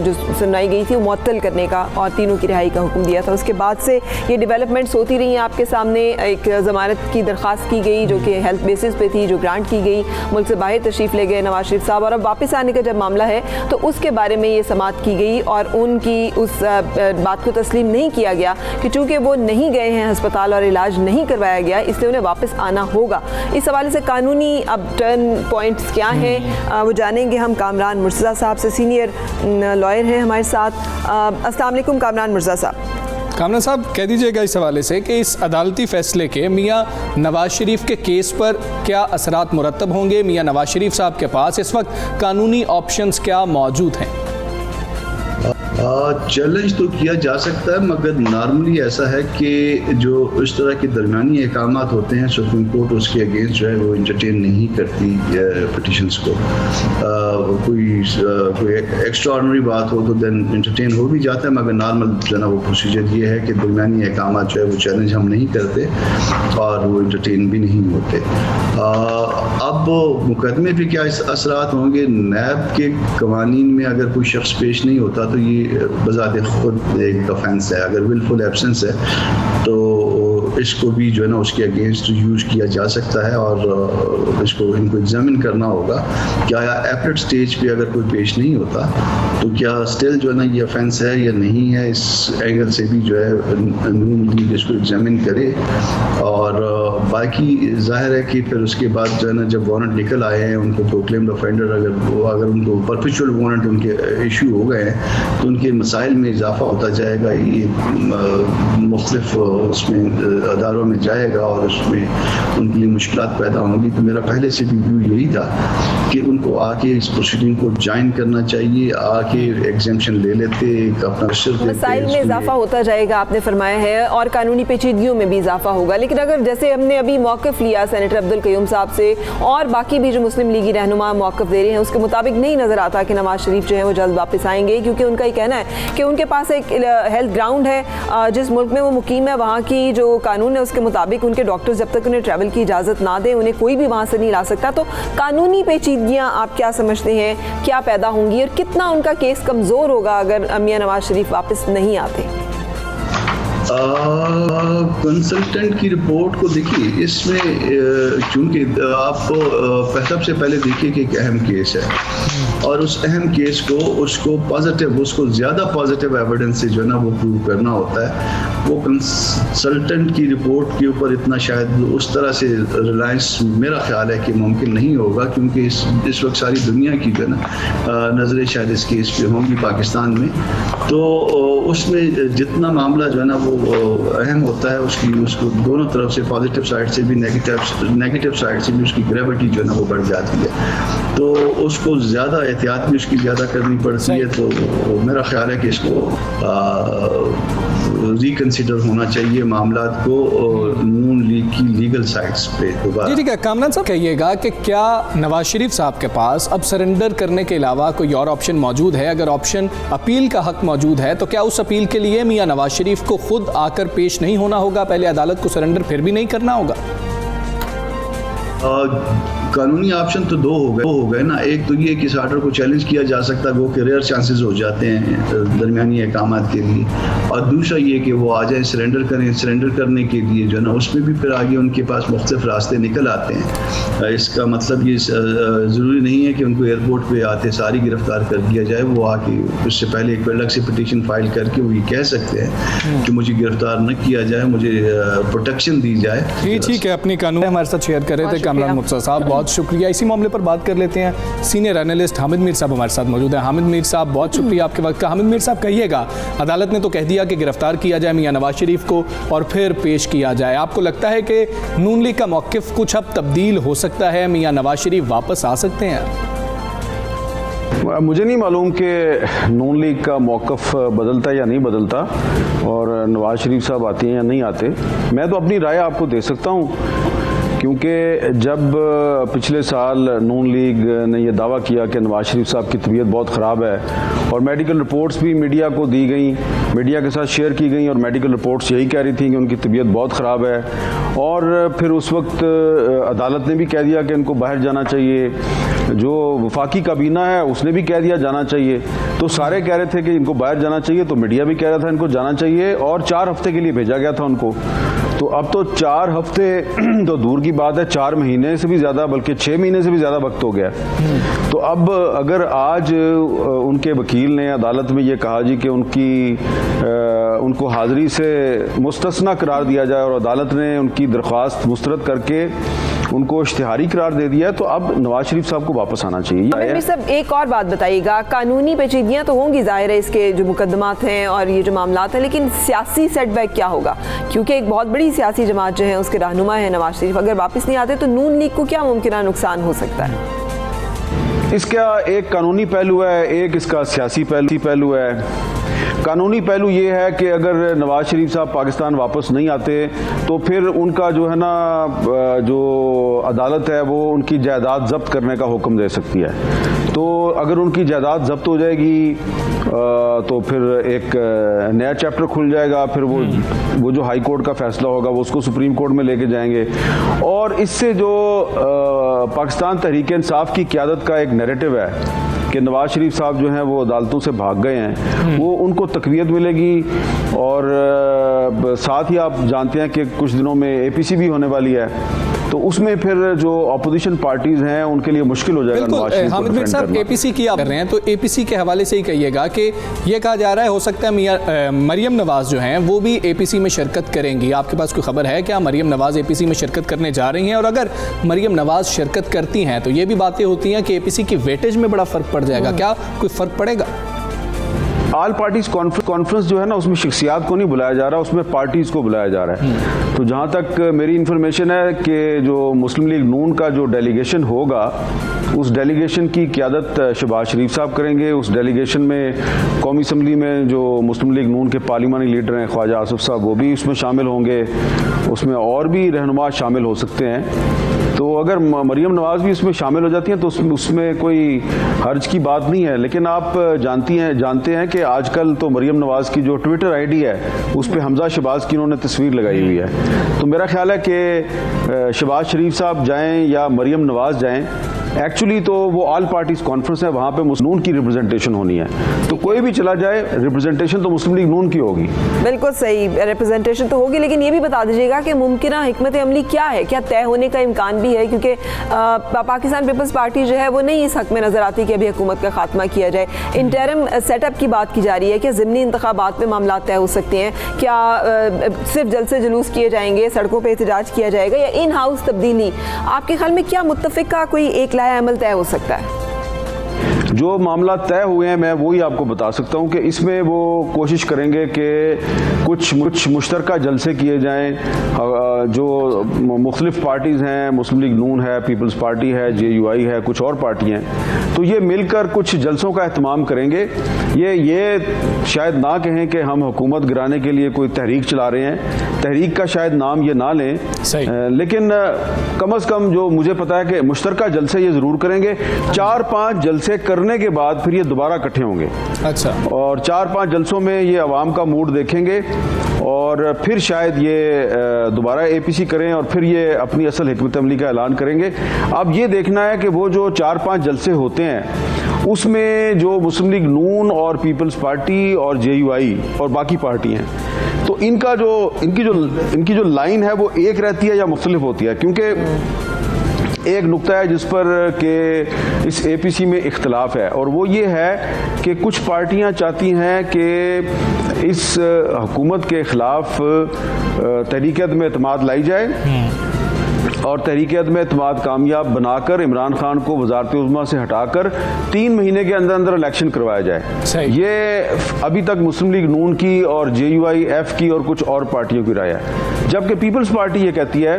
जो सुनाई गई थी वो मुअत्तल करने का और तीनों की रिहाई का हुक्म दिया था। उसके बाद से ये डेवलपमेंट्स होती रही हैं। आपके सामने एक ज़मानत की दरख्वास्त की गई जो कि हेल्थ बेसिस पे थी, जो ग्रांट की गई, मुल्क से बाहर तशरीफ़ ले गए नवाज शरीफ साहब, और अब वापस आने का जब मामला है तो उसके बारे में ये समाअत की गई और उनकी उस बात को तस्लीम नहीं किया गया कि चूँकि वो नहीं गए हैं अस्पताल और इलाज नहीं करवाया गया, इसलिए उन्हें वापस आना होगा। इस हवाले से कानूनी अब टर्न पॉइंट्स क्या हैं वो जानेंगे हम। कामरान मुर्तज़ा साहब से, सीनियर लॉयर हैं हमारे साथ। अस्सलाम वालेकुम कामरान मुर्तज़ा साहब। कामरान साहब, कह दीजिएगा इस हवाले से कि इस अदालती फैसले के मियाँ नवाज शरीफ के केस पर क्या असरात मुरतब होंगे? मियाँ नवाज शरीफ साहब के पास इस वक्त कानूनी ऑप्शंस क्या मौजूद हैं? चैलेंज तो किया जा सकता है, मगर नॉर्मली ऐसा है कि जो इस तरह के दरमियानी अहकामात होते हैं सुप्रीम कोर्ट उसके अगेंस्ट जो है वो इंटरटेन नहीं करती पिटिशंस को। कोई एक्स्ट्राऑर्डिनरी बात हो तो देन इंटरटेन हो भी जाता है, मगर नॉर्मल जो है ना वो प्रोसीजर ये है कि दरमियानी अहकामात जो है वो चैलेंज हम नहीं करते और वो इंटरटेन भी नहीं होते। अब मुकदमे पे क्या असरात होंगे? नैब के कवानीन में अगर कोई शख्स पेश नहीं होता तो ये बजाते खुद एक ऑफेंस है। अगर विलफुल एब्सेंस है तो इसको भी जो है ना उसके अगेंस्ट यूज किया जा सकता है और इसको इनको एग्जामिन करना होगा क्या एपलेट स्टेज पे अगर कोई पेश नहीं होता तो क्या स्टिल जो है ना ये ऑफेंस है या नहीं है। इस एंगल से भी जो है नून लीग इसको एग्जामिन करे। और बाकी जाहिर है कि फिर उसके बाद जो है ना जब वारंट निकल आए हैं उनको प्रोक्लेम्ड ऑफेंडर अगर उनको परपेचुअल वारंट उनके इशू हो गए हैं तो उनके मसाइल में इजाफा होता जाएगा। ये मुख्तलिफ उसमें अदारों में जाएगा और उसमें उनके लिए मुश्किलात पैदा होंगी। तो मेरा पहले से भी व्यू यही था कि उनको आके इस प्रोसीडिंग को ज्वाइन करना चाहिए, आके एग्जेम्पशन ले लेते, अपना मसाइल में इजाफा होता जाएगा आपने फरमाया है, और कानूनी पेचीदगियों में भी इजाफा होगा। लेकिन अगर जैसे हमने अभी मौक़िफ़ लिया सेनेटर अब्दुल क़य्यूम साहब से और बाकी भी जो मुस्लिम लीगी रहनुमा मौक़िफ़ दे रहे हैं उसके मुताबिक नहीं नज़र आता कि नवाज शरीफ जो है वो जल्द वापस आएंगे, क्योंकि उनका ये कहना है कि उनके पास एक हेल्थ ग्राउंड है जिस मुल्क में वो मुकीम है, वहाँ की जो कानून है उसके मुताबिक उनके डॉक्टर्स जब तक उन्हें ट्रैवल की इजाज़त ना दें उन्हें कोई भी वहाँ से नहीं ला सकता। तो कानूनी पेचीदगियाँ आप क्या समझते हैं क्या पैदा होंगी और कितना उनका केस कमज़ोर होगा अगर मियां नवाज शरीफ वापस नहीं आते? कंसल्टेंट की रिपोर्ट को देखिए, इसमें चूंकि आप सबसे पहले देखिए कि एक अहम केस है और उस अहम केस को उसको ज़्यादा पॉजिटिव एविडेंस से जो है ना वो प्रूव करना होता है। वो कंसल्टेंट की रिपोर्ट के ऊपर इतना शायद उस तरह से रिलायंस मेरा ख्याल है कि मुमकिन नहीं होगा, क्योंकि इस वक्त सारी दुनिया की जो है ना नज़रें शायद इस केस पे होंगी पाकिस्तान में। तो उसमें जितना मामला जो है ना वो अहम होता है उसको दोनों तरफ से, पॉजिटिव साइड से भी नेगेटिव साइड से भी उसकी ग्रेविटी जो है ना वो बढ़ जाती है। तो उसको ज़्यादा एहतियात भी उसकी ज़्यादा करनी पड़ती है। तो मेरा ख्याल है कि इसको रिकंसिडर होना चाहिए मामलात को नून लीग की लीगल साइट्स पे दोबारा। जी ठीक है, कामरान साहब कहिएगा कि क्या नवाज शरीफ साहब के पास अब सरेंडर करने के अलावा कोई और ऑप्शन मौजूद है? अगर ऑप्शन अपील का हक मौजूद है तो क्या उस अपील के लिए मियां नवाज शरीफ को खुद आकर पेश नहीं होना होगा, पहले अदालत को सरेंडर फिर भी नहीं करना होगा? कानूनी ऑप्शन तो दो हो गए ना। एक तो ये कि इस आर्डर को चैलेंज किया जा सकता है, वो कि रेयर चांसेस हो जाते हैं दरमियानी अहकामात के लिए, और दूसरा ये कि वो आ जाए सरेंडर करें। सरेंडर करने के लिए जो है ना उसमें भी फिर आगे उनके पास मुख्तलिफ रास्ते निकल आते हैं। इसका मतलब ये ज़रूरी नहीं है कि उनको एयरपोर्ट पे आते सारी गिरफ्तार कर दिया जाए। वो आके उससे पहले एक अलग से पिटीशन फाइल करके वो ये कह सकते हैं कि मुझे गिरफ्तार न किया जाए, मुझे प्रोटेक्शन दी जाए। जी ठीक है, अपनी कानून हमारे साथ शेयर कर रहे थे कामरान मुर्तज़ा साहब, बहुत शुक्रिया। इसी मामले पर बात कर लेते हैं, सीनियर एनालिस्ट हामिद मीर साहब हमारे साथ मौजूद हैं। हामिद मीर साहब, बहुत शुक्रिया आपके वक्त का। हामिद मीर साहब कहिएगा, अदालत ने तो कह दिया कि गिरफ्तार किया जाए मियां नवाज शरीफ को और फिर पेश किया जाए। आपको लगता है कि नून लीग का मौक़िफ़ कुछ अब तब्दील हो सकता है, मियां नवाज शरीफ वापस आ सकते हैं? मुझे नहीं मालूम कि नून लीग का मौक़िफ़ बदलता है या नहीं बदलता और नवाज शरीफ साहब आते हैं या नहीं आते। मैं तो अपनी राय आपको दे सकता हूँ, क्योंकि जब पिछले साल नून लीग ने यह दावा किया कि नवाज शरीफ साहब की तबीयत बहुत ख़राब है और मेडिकल रिपोर्ट्स भी मीडिया को दी गई, मीडिया के साथ शेयर की गई, और मेडिकल रिपोर्ट्स यही कह रही थी कि उनकी तबीयत बहुत ख़राब है, और फिर उस वक्त अदालत ने भी कह दिया कि इनको बाहर जाना चाहिए, जो वफाकी काबीना है उसने भी कह दिया जाना चाहिए। तो सारे कह रहे थे कि इनको बाहर जाना चाहिए, तो मीडिया भी कह रहा था इनको जाना चाहिए, और 4 हफ्ते के लिए भेजा गया था उनको। तो अब तो 4 हफ्ते तो दूर की बात है, 4 महीने से भी ज़्यादा, बल्कि 6 महीने से भी ज़्यादा वक्त हो गया। तो अब अगर आज उनके वकील ने अदालत में ये कहा जी कि उनको हाज़िरी से मुस्तस्ना करार दिया जाए और अदालत ने उनकी दरख्वास्त मुस्तरद करके उनको इश्तिहारी करार दे दिया है, तो अब नवाज शरीफ साहब को वापस आना चाहिए। सब एक और बात बताइएगा, कानूनी पेचीदगियां तो होंगी, जाहिर है इसके जो मुकदमात हैं और ये जो मामलात हैं, लेकिन सियासी सेटबैक क्या होगा? क्योंकि एक बहुत बड़ी सियासी जमात जो है उसके रहनुमा है नवाज शरीफ, अगर वापस नहीं आते तो नून लीग को क्या मुमकिन नुकसान हो सकता है? इसका एक कानूनी पहलू है, एक इसका सियासी पहलू है। कानूनी पहलू ये है कि अगर नवाज शरीफ साहब पाकिस्तान वापस नहीं आते तो फिर उनका जो है ना, जो अदालत है वो उनकी जायदाद जब्त करने का हुक्म दे सकती है। तो अगर उनकी जायदाद जब्त हो जाएगी तो फिर एक नया चैप्टर खुल जाएगा, फिर वो जो हाई कोर्ट का फैसला होगा वो उसको सुप्रीम कोर्ट में लेके जाएंगे, और इससे जो पाकिस्तान तहरीक इंसाफ की क़यादत का एक नैरेटिव है कि नवाज शरीफ साहब जो हैं वो अदालतों से भाग गए हैं, वो उनको तक़वियत मिलेगी। और साथ ही आप जानते हैं कि कुछ दिनों में APC भी होने वाली है, तो उसमें फिर जो अपोजिशन पार्टीज हैं उनके लिए मुश्किल हो जाएगा नवाज शरीफ को हामिद मीर साहब, APC की आप कर रहे हैं, तो APC के हवाले से ही कहिएगा कि ये कहा जा रहा है हो सकता है मरियम नवाज जो हैं वो भी APC में शिरकत करेंगी। आपके पास कोई खबर है क्या मरियम नवाज APC में शिरकत करने जा रही हैं? और अगर मरियम नवाज शिरकत करती हैं तो ये भी बातें होती हैं कि APC की वेटेज में बड़ा फ़र्क पड़ जाएगा, क्या कोई फ़र्क पड़ेगा? ऑल पार्टीज कॉन्फ्रेंस जो है ना, उसमें शख्सियात को नहीं बुलाया जा रहा, उसमें पार्टीज़ को बुलाया जा रहा है। तो जहाँ तक मेरी इन्फॉर्मेशन है कि जो मुस्लिम लीग नून का जो डेलीगेशन होगा, उस डेलीगेशन की क़यादत शहबाज शरीफ साहब करेंगे। उस डेलीगेशन में कौमी असम्बली में जो मुस्लिम लीग नून के पार्लिमानी लीडर हैं ख्वाजा आसिफ साहब, वो भी उसमें शामिल होंगे, उसमें और भी रहनुमा शामिल हो सकते हैं। तो अगर मरियम नवाज भी इसमें शामिल हो जाती हैं तो उसमें कोई हर्ज की बात नहीं है। लेकिन आप जानते हैं कि आजकल तो मरियम नवाज की जो ट्विटर आईडी है उस पर हमजा शहबाज की उन्होंने तस्वीर लगाई हुई है। तो मेरा ख्याल है कि शहबाज शरीफ साहब जाएं या मरियम नवाज जाएं, एक्चुअली तो वो ऑल पार्टीज कॉन्फ्रेंस है, वहाँ पे मुस्लिम नून की रिप्रेजेंटेशन होनी है, तो कोई भी चला जाए रिप्रेजेंटेशन तो मुस्लिम लीग नून की होगी। बिल्कुल सही, रिप्रेजेंटेशन तो होगी, लेकिन ये भी बता दीजिएगा कि मुमकिन हिकमत अमली क्या है, क्या तय होने का इम्कान भी है, क्योंकि पाकिस्तान पीपल्स पार्टी जो है वो नहीं इस हक में नजर आती कि अभी हुकूमत का खात्मा किया जाए। इंटरिम सेटअप की बात की जा रही है, क्या ज़िमनी इंतखाबात में मामला तय हो सकते हैं, क्या सिर्फ जलसे जुलूस किए जाएंगे, सड़कों पर एहतजाज किया जाएगा, या इन हाउस तब्दीली, आपके ख्याल में क्या मुत्तफिक का कोई एक लाया अमल तय हो सकता है? जो मामला तय हुए हैं मैं वही आपको बता सकता हूं कि इसमें वो कोशिश करेंगे कि कुछ मुश्तरका जलसे किए जाएं। जो मुख्तलिफ पार्टीज़ हैं, मुस्लिम लीग नून है, पीपल्स पार्टी है, JUI है, कुछ और पार्टियां, तो ये मिलकर कुछ जलसों का एहतमाम करेंगे। ये शायद ना कहें कि हम हुकूमत गिराने के लिए कोई तहरीक चला रहे हैं, तहरीक का शायद नाम ये ना लें, लेकिन कम अज़ कम जो मुझे पता है कि मुश्तरका जलसे ये ज़रूर करेंगे। 4-5 जलसे करने के बाद फिर ये दोबारा इकट्ठे होंगे। अच्छा। और 4-5 जलसों में ये अवाम का मूड देखेंगे और फिर शायद ये दोबारा APC करें और फिर ये अपनी असल हिकमत अमली का ऐलान करेंगे। अब ये देखना है कि वो जो 4-5 जलसे होते हैं उसमें जो मुस्लिम लीग नून और पीपल्स पार्टी और JUI और बाकी पार्टी हैं, तो इनकी जो लाइन है वो एक रहती है या मुख्तलिफ होती है, क्योंकि एक नुक्ता है जिस पर कि इस APC में इख्तलाफ है, और वो ये है कि कुछ पार्टियां चाहती हैं कि इस हुकूमत के ख़िलाफ़ तहरीक अदम एतमाद लाई जाए और तहरीक अदम एतमाद कामयाब बनाकर इमरान खान को वज़ारत-ए-उज़्मा से हटाकर 3 महीने के अंदर अंदर इलेक्शन करवाया जाए। ये अभी तक मुस्लिम लीग नून की और JUI F की और कुछ और पार्टियों की राय है, जबकि पीपल्स पार्टी ये कहती है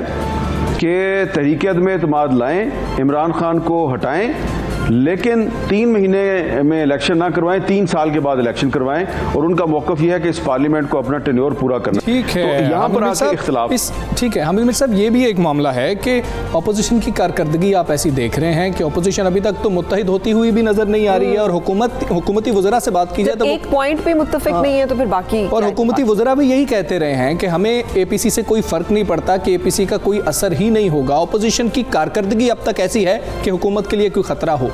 कि तहरीक अदम एतमाद लाएं, इमरान खान को हटाएं, लेकिन 3 महीने में इलेक्शन ना करवाएं, 3 साल के बाद इलेक्शन करवाएं, और उनका मौक़िफ़ यह है कि इस पार्लियामेंट को अपना टेन्योर पूरा करना। ठीक है, तो यहाँ पर आके इख्तिलाफ। ठीक है हामिद मीर साहब, ये भी एक मामला है कि अपोजिशन की कारकर्दगी आप ऐसी देख रहे हैं कि अपोजिशन अभी तक तो मुत्तहिद होती हुई भी नजर नहीं आ रही है, और हुकूमती वज़रा से बात की जाए तो एक पॉइंट पे मुत्तफिक नहीं है, तो फिर बाकी, और हुकूमती वज़रा भी यही कहते रहे हैं कि हमें APC से कोई फ़र्क नहीं पड़ता, कि APC का कोई असर ही नहीं होगा। अपोजिशन की कारकर्दगी अब तक ऐसी है कि हुकूमत के लिए कोई ख़तरा हो।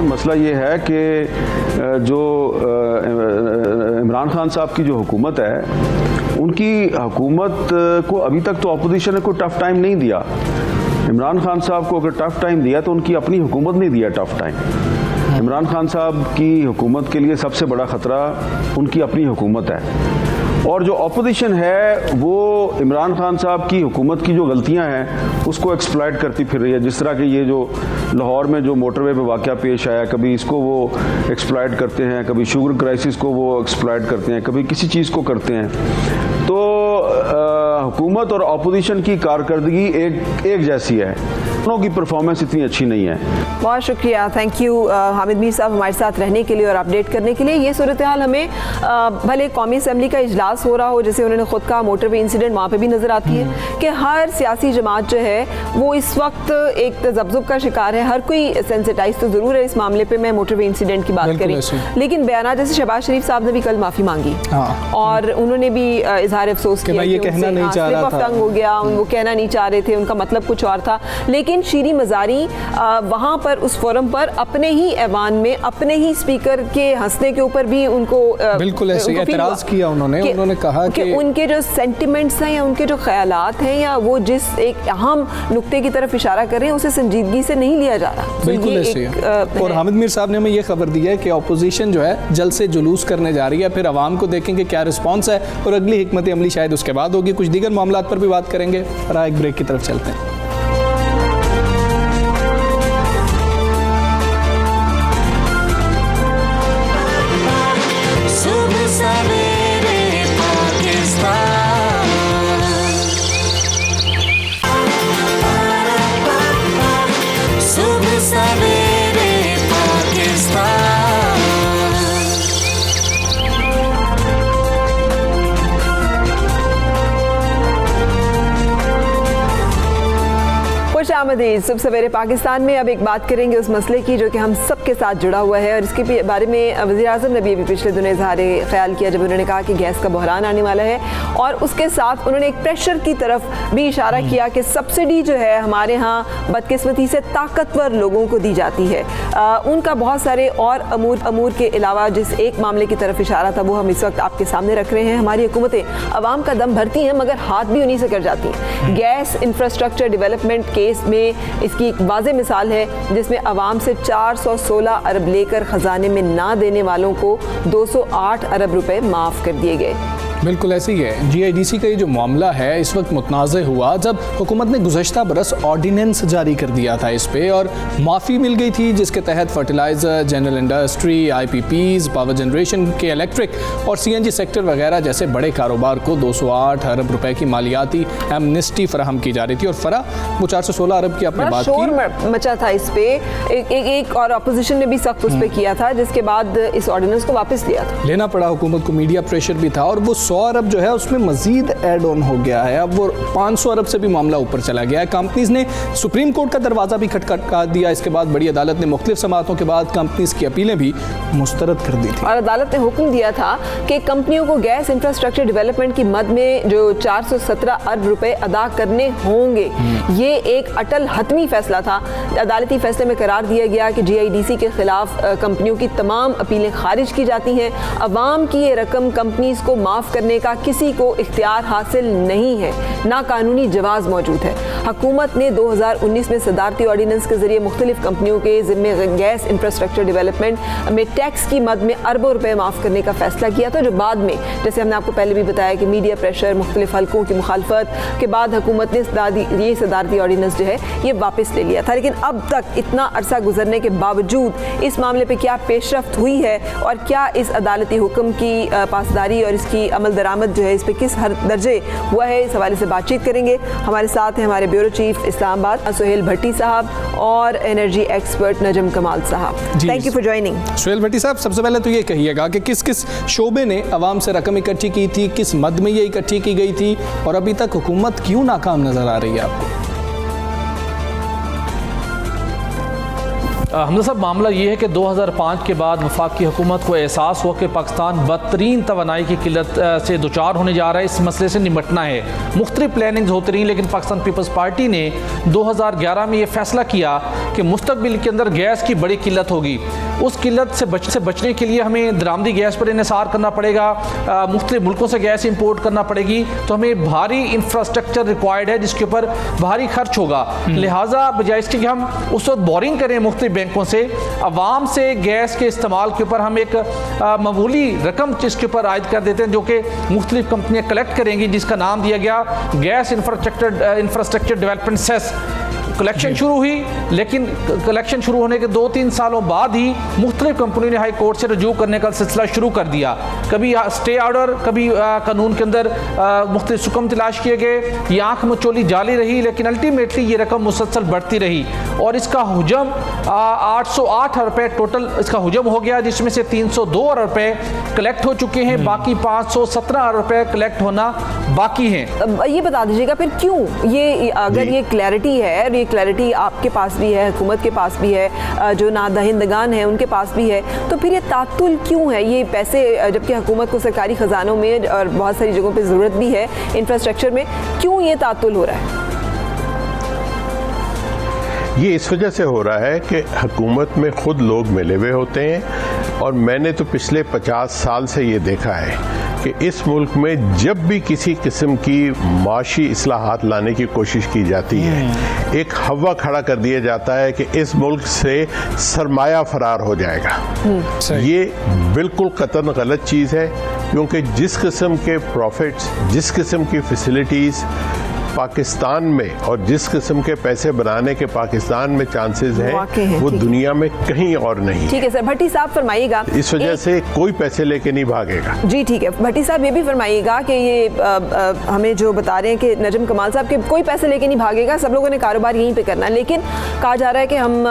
मसला ये है कि जो इमरान खान साहब की जो हुकूमत है, उनकी हुकूमत को अभी तक तो अपोजिशन ने कोई टफ टाइम नहीं दिया। इमरान खान साहब को अगर टफ टाइम दिया तो उनकी अपनी हुकूमत नहीं दिया टफ टाइम। इमरान खान साहब की हुकूमत के लिए सबसे बड़ा ख़तरा उनकी अपनी हुकूमत है, और जो अपोजिशन है वो इमरान खान साहब की हुकूमत की जो गलतियां हैं उसको एक्सप्लॉइट करती फिर रही है। जिस तरह के ये जो लाहौर में जो मोटरवे पे वाक़या पेश आया, कभी इसको वो एक्सप्लॉइट करते हैं, कभी शुगर क्राइसिस को वो एक्सप्लॉइट करते हैं, कभी किसी चीज़ को करते हैं। तो हुकूमत और अपोजिशन की कारकर्दगी एक जैसी है, दोनों की परफॉर्मेंस इतनी अच्छी नहीं है। बहुत शुक्रिया, थैंक यू हामिद मीर साहब हमारे साथ रहने के लिए और अपडेट करने के लिए। ये सूरत हाल हमें भले कौमी असम्बली का इजलास हो रहा हो, जैसे उन्होंने खुद कहा मोटरवे इंसिडेंट वहाँ पे भी नज़र आती है कि हर सियासी जमात जो है वो इस वक्त एक तज़ब्ज़ुब का शिकार है। हर कोई सेंसिटाइज तो ज़रूर है इस मामले पर, मैं मोटरवे इंसिडेंट की बात करें, लेकिन बयान जैसे शहबाज शरीफ साहब ने भी कल माफ़ी मांगी और उन्होंने भी इजहार अफसोस किया कि कहना नहीं चाह रहा था, तंग हो गया, वो कहना नहीं चाह रहे थे, उनका मतलब कुछ और था। लेकिन शीरी मज़ारी वहाँ पर उस फोरम पर अपने ही ऐवान में अपने ही स्पीकर के हंसने के ऊपर भी उनको बिल्कुल ऐसे एतराज़ किया। उन्होंने कहा कि उनके जो सेंटिमेंट्स हैं या उनके जो ख्यालात हैं या वो जिस एक अहम नुक्ते की तरफ इशारा कर रहे हैं उसे संजीदगी से नहीं लिया जा रहा। बिल्कुल ऐसे है। और हामिद मीर साहब ने हमें ये खबर दी है कि अपोजिशन जो है जल्द से जुलूस करने जा रही है, फिर आवाम को देखेंगे क्या रिस्पॉन्स है और अगली हिकमत अमली शायद उसके बाद होगी। कुछ दीगर मामला पर भी बात करेंगे, और एक ब्रेक की तरफ चलते हैं। खुशामदीद। सुबह सवेरे पाकिस्तान में अब एक बात करेंगे उस मसले की जो कि हम सब के साथ जुड़ा हुआ है, और इसके बारे में वज़ीर-ए-आज़म ने भी पिछले दिनों इज़हार ख्याल किया जब उन्होंने कहा कि गैस का बहरान आने वाला है, और उसके साथ उन्होंने एक प्रेशर की तरफ भी इशारा किया कि सब्सिडी जो है हमारे यहाँ बदकिस्मती से ताकतवर लोगों को दी जाती है। उनका बहुत सारे और अमूर के अलावा जिस एक मामले की तरफ इशारा था वो हम इस वक्त आपके सामने रख रहे हैं। हमारी हुकूमतें अवाम का दम भरती हैं मगर हाथ भी उन्हीं से कर जाती हैं। गैस इंफ्रास्ट्रक्चर डेवलपमेंट केस में इसकी एक वाज़ेह मिसाल है जिसमें अवाम से 416 अरब लेकर ख़जाने में ना देने वालों को 208 अरब रुपए माफ़ कर दिए गए। बिल्कुल ऐसे ही है। GIDC का ये जो मामला है इस वक्त मुतनाज़ हुआ जब हुकूमत ने गुज़श्ता बरस ऑर्डिनेंस जारी कर दिया था इस पे, और माफ़ी मिल गई थी जिसके तहत fertiliser, general industry, IPPs, power generation के इलेक्ट्रिक और CNG सेक्टर वगैरह जैसे बड़े कारोबार को 208 अरब रुपए की मालियाती एमनेस्टी फराहम की जा रही थी। और फरा वो 416 अरब की आपने बात की, मचा था इस पे एक और अपोजिशन ने भी सख्त उस पर किया था, जिसके बाद इस ऑर्डिनेंस को वापस लिया था, लेना पड़ा हुकूमत को। मीडिया प्रेशर भी था और वो 100 अरब जो है उसमें मजीद एड ऑन हो गया है। अब वो 500 अरब से भी मामला ऊपर चला गया है। कंपनीज ने सुप्रीम कोर्ट का दरवाज़ा भी खटखटा दिया। इसके बाद बड़ी अदालत ने मुख्तलिफ समातों के बाद कंपनीज की अपीलें भी मुस्तरद कर दी थी, और अदालत ने हुक्म दिया था कि कंपनियों को गैस इंफ्रास्ट्रक्चर डेवलपमेंट की मद में जो 417 अरब रुपए अदा करने होंगे। ये एक अटल हतमी फैसला था। अदालती फैसले में करार दिया गया कि GIDC के खिलाफ कंपनियों की तमाम अपीलें खारिज की जाती हैं। अवाम की ये रकम कंपनीज को माफ़ करने का किसी को इख्तियार हासिल नहीं है, ना कानूनी जवाज़ मौजूद है। हुकूमत ने 2019 में सदारती ऑर्डिनेंस के जरिए मुख्तलिफ कंपनियों के ज़िम्मे गैस इंफ्रास्ट्रक्चर डेवलपमेंट में टैक्स की मद में अरबों रुपए माफ़ करने का फैसला किया था, जो बाद में जैसे हमने आपको पहले भी बताया कि मीडिया प्रेशर, मुख्तलिफ हल्कों की मुखालफत के बाद हुकूमत ने ये सदारती ऑर्डिनेंस जो है ये वापस ले लिया था। लेकिन अब तक इतना अरसा गुजरने के बावजूद इस मामले पर क्या पेशरफ्त हुई है और क्या इस अदालती हुक्म की पासदारी और इसकी अमल दरामद जो है इस पर किस हर दर्जे हुआ है, इस हवाले से बातचीत करेंगे। हमारे साथ हैं हमारे ब्यूरो चीफ इस्लामाबाद सुहेल भट्टी साहब और एनर्जी एक्सपर्ट नजम कमाल साहब। Thank you for joining. Suhail Bhatti साहब, सबसे पहले तो ये कहिएगा कि किस किस शोबे ने अवाम से रकम इकट्ठी की थी, किस मद में ये इकट्ठी की गई थी, और अभी तक हुकूमत क्यों नाकाम नजर आ रही है आपको? हमजा साहब, मामला ये है कि 2005 के बाद वफाकी हुकूमत को एहसास हुआ कि पाकिस्तान बदतरीन तवानाई की किल्लत से दुचार होने जा रहा है। इस मसले से निपटना है। मुख्तलिफ प्लानिंग्स होती रहीं, लेकिन पाकिस्तान पीपल्स पार्टी ने 2011 में ये फैसला किया कि मुस्तकबिल के अंदर गैस की बड़ी किल्लत होगी। उस किल्लत से बचने के लिए हमें दरामदी गैस पर इन्हिसार करना पड़ेगा, मुख्तलिफ मुल्कों से गैस इंपोर्ट करना पड़ेगी, तो हमें भारी इंफ्रास्ट्रक्चर रिक्वायर्ड है जिसके ऊपर भारी खर्च होगा। लिहाजा बजाय इसके कि हम उस वक्त बोरिंग करें मुख्तलिफ बैंकों से, अवाम से गैस के इस्तेमाल के ऊपर हम एक मामूली रकम इसके ऊपर आयद कर देते हैं जो कि मुख्तलिफ कंपनियाँ कलेक्ट करेंगी, जिसका नाम दिया गया gas infrastructure development cess. Collection शुरू हुई, लेकिन कलेक्शन शुरू होने के 2-3 सालों बाद ही मुख्तलिफ कंपनियों ने हाई कोर्ट से रजू करने का सिलसिला शुरू कर दिया। कभी स्टे ऑर्डर, कभी कानून के अंदर मुख्तलिफ सुकम तलाश किए गए। ये आँख मचोली जाली रही, लेकिन अल्टीमेटली ये रकम मुसलसल बढ़ती रही और इसका हुजम 808 अरब रुपये टोटल इसका हुजम हो गया, जिसमें से 302 अरब रुपये कलेक्ट हो चुके हैं, बाकी 517 अरब रुपये कलेक्ट होना बाकी हैं। ये बता दीजिएगा फिर क्यों ये, अगर ये क्लैरिटी है और ये क्लैरिटी आपके पास भी है, हुकूमत के पास भी है, जो नादहिंदगान हैं उनके पास भी है, तो फिर ये तातुल क्यों है? ये पैसे जबकि हुकूमत को सरकारी ख़जानों में और बहुत सारी जगहों पे ज़रूरत भी है इंफ्रास्ट्रक्चर में, क्यों ये तातुल हो रहा है? ये इस वजह से हो रहा है कि हुकूमत में खुद लोग मिले हुए होते हैं, और मैंने तो पिछले 50 साल से ये देखा है कि इस मुल्क में जब भी किसी किस्म की माशी इस्लाहात लाने की कोशिश की जाती है, एक हवा खड़ा कर दिया जाता है कि इस मुल्क से सरमाया फरार हो जाएगा। ये बिल्कुल कतन गलत चीज़ है, क्योंकि जिस किस्म के प्रॉफिट्स, जिस किस्म की फैसिलिटीज़ पाकिस्तान में और जिस किस्म के पैसे बनाने के पाकिस्तान में चांसेस हैं, वो दुनिया में कहीं और नहीं। ठीक है सर, भट्टी साहब फरमाइएगा। इस वजह से कोई पैसे लेके नहीं भागेगा। जी ठीक है, भट्टी साहब ये भी फरमाइएगा कि ये हमें जो बता रहे हैं कि नजम कमाल साहब के कोई पैसे लेके नहीं भागेगा, सब लोगों ने कारोबार यहीं पे करना है, लेकिन कहा जा रहा है कि हम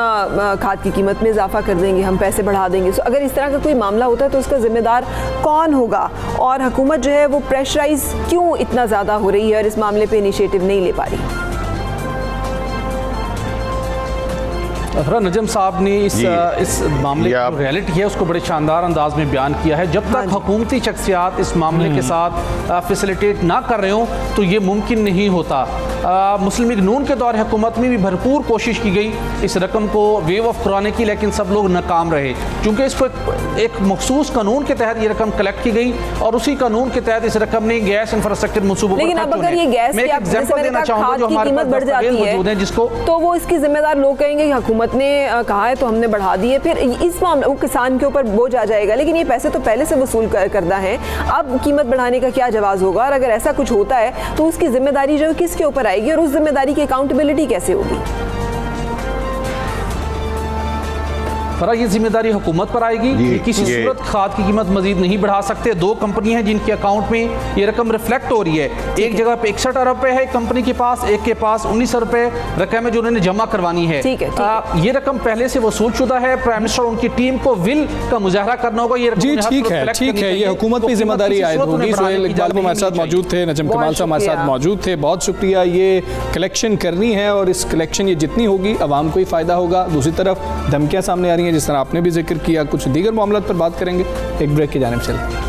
खाद की कीमत में इजाफा कर देंगे, हम पैसे बढ़ा देंगे। तो अगर इस तरह का कोई मामला होता है तो उसका जिम्मेदार कौन होगा, और हुकूमत जो है वो प्रेशराइज क्यों इतना ज़्यादा हो रही है और इस मामले पर इनिशिएटिव नहीं ले पा रही? नजम साहब ने इस मामले की जो रियलिटी है उसको बड़े शानदार अंदाज में बयान किया है। जब तक हुकूमती शख्सियात इस मामले के साथ फैसिलिटेट ना कर रहे हो तो ये मुमकिन नहीं होता। मुस्लिम लीग नून के दौर हुकूमत में भी भरपूर कोशिश की गई इस रकम को वेव ऑफ कराने की, लेकिन सब लोग नाकाम रहे क्योंकि इसको एक मखसूस कानून के तहत ये रकम कलेक्ट की गई और उसी कानून के तहत इस रकम ने गैस इंफ्रास्ट्रक्चर मंसूबों लेकिन अब अगर ये गैस की खाद की कीमत बढ़ जाती है जिसको तो वो इसकी जिम्मेदार लोग कहेंगे कि हुकूमत ने कहा है तो हमने बढ़ा दी है, फिर इस मामले वो किसान के ऊपर बोझ आ जाएगा। लेकिन ये पैसे तो पहले से वसूल करना है, अब कीमत बढ़ाने का क्या जवाब होगा? और अगर ऐसा कुछ होता है तो उसकी जिम्मेदारी जो है किसके ऊपर आएगी और उस जिम्मेदारी की अकाउंटेबिलिटी कैसे होगी? फरा ये जिम्मेदारी हुकूमत पर आएगी। किसी सूरत खाद की कीमत मजीद नहीं बढ़ा सकते। दो कंपनियां हैं जिनके अकाउंट में ये रकम रिफ्लेक्ट हो रही है। एक जगह पे 61 अरब रुपए है एक कंपनी के पास, एक के पास 19 रुपए रकम है जो उन्होंने जमा करवानी है। ये रकम पहले से वसूल शुदा है। प्राइम मिनिस्टर उनकी टीम को विल का मुजाहरा करना होगा। ये जी ठीक है, ये हुकूमत की जिम्मेदारी आयद होगी। सोहेल इकबाल हमारे साथ मौजूद थे, नजम कमाल साहब हमारे साथ मौजूद थे, बहुत शुक्रिया। ये कलेक्शन करनी है और इस कलेक्शन ये जितनी होगी आवाम को ही फ़ायदा होगा। दूसरी तरफ धमकियाँ सामने आ रही हैं जिस तरह आपने भी जिक्र किया, कुछ दीगर मामलों पर बात करेंगे। एक ब्रेक की जानिब चलते हैं।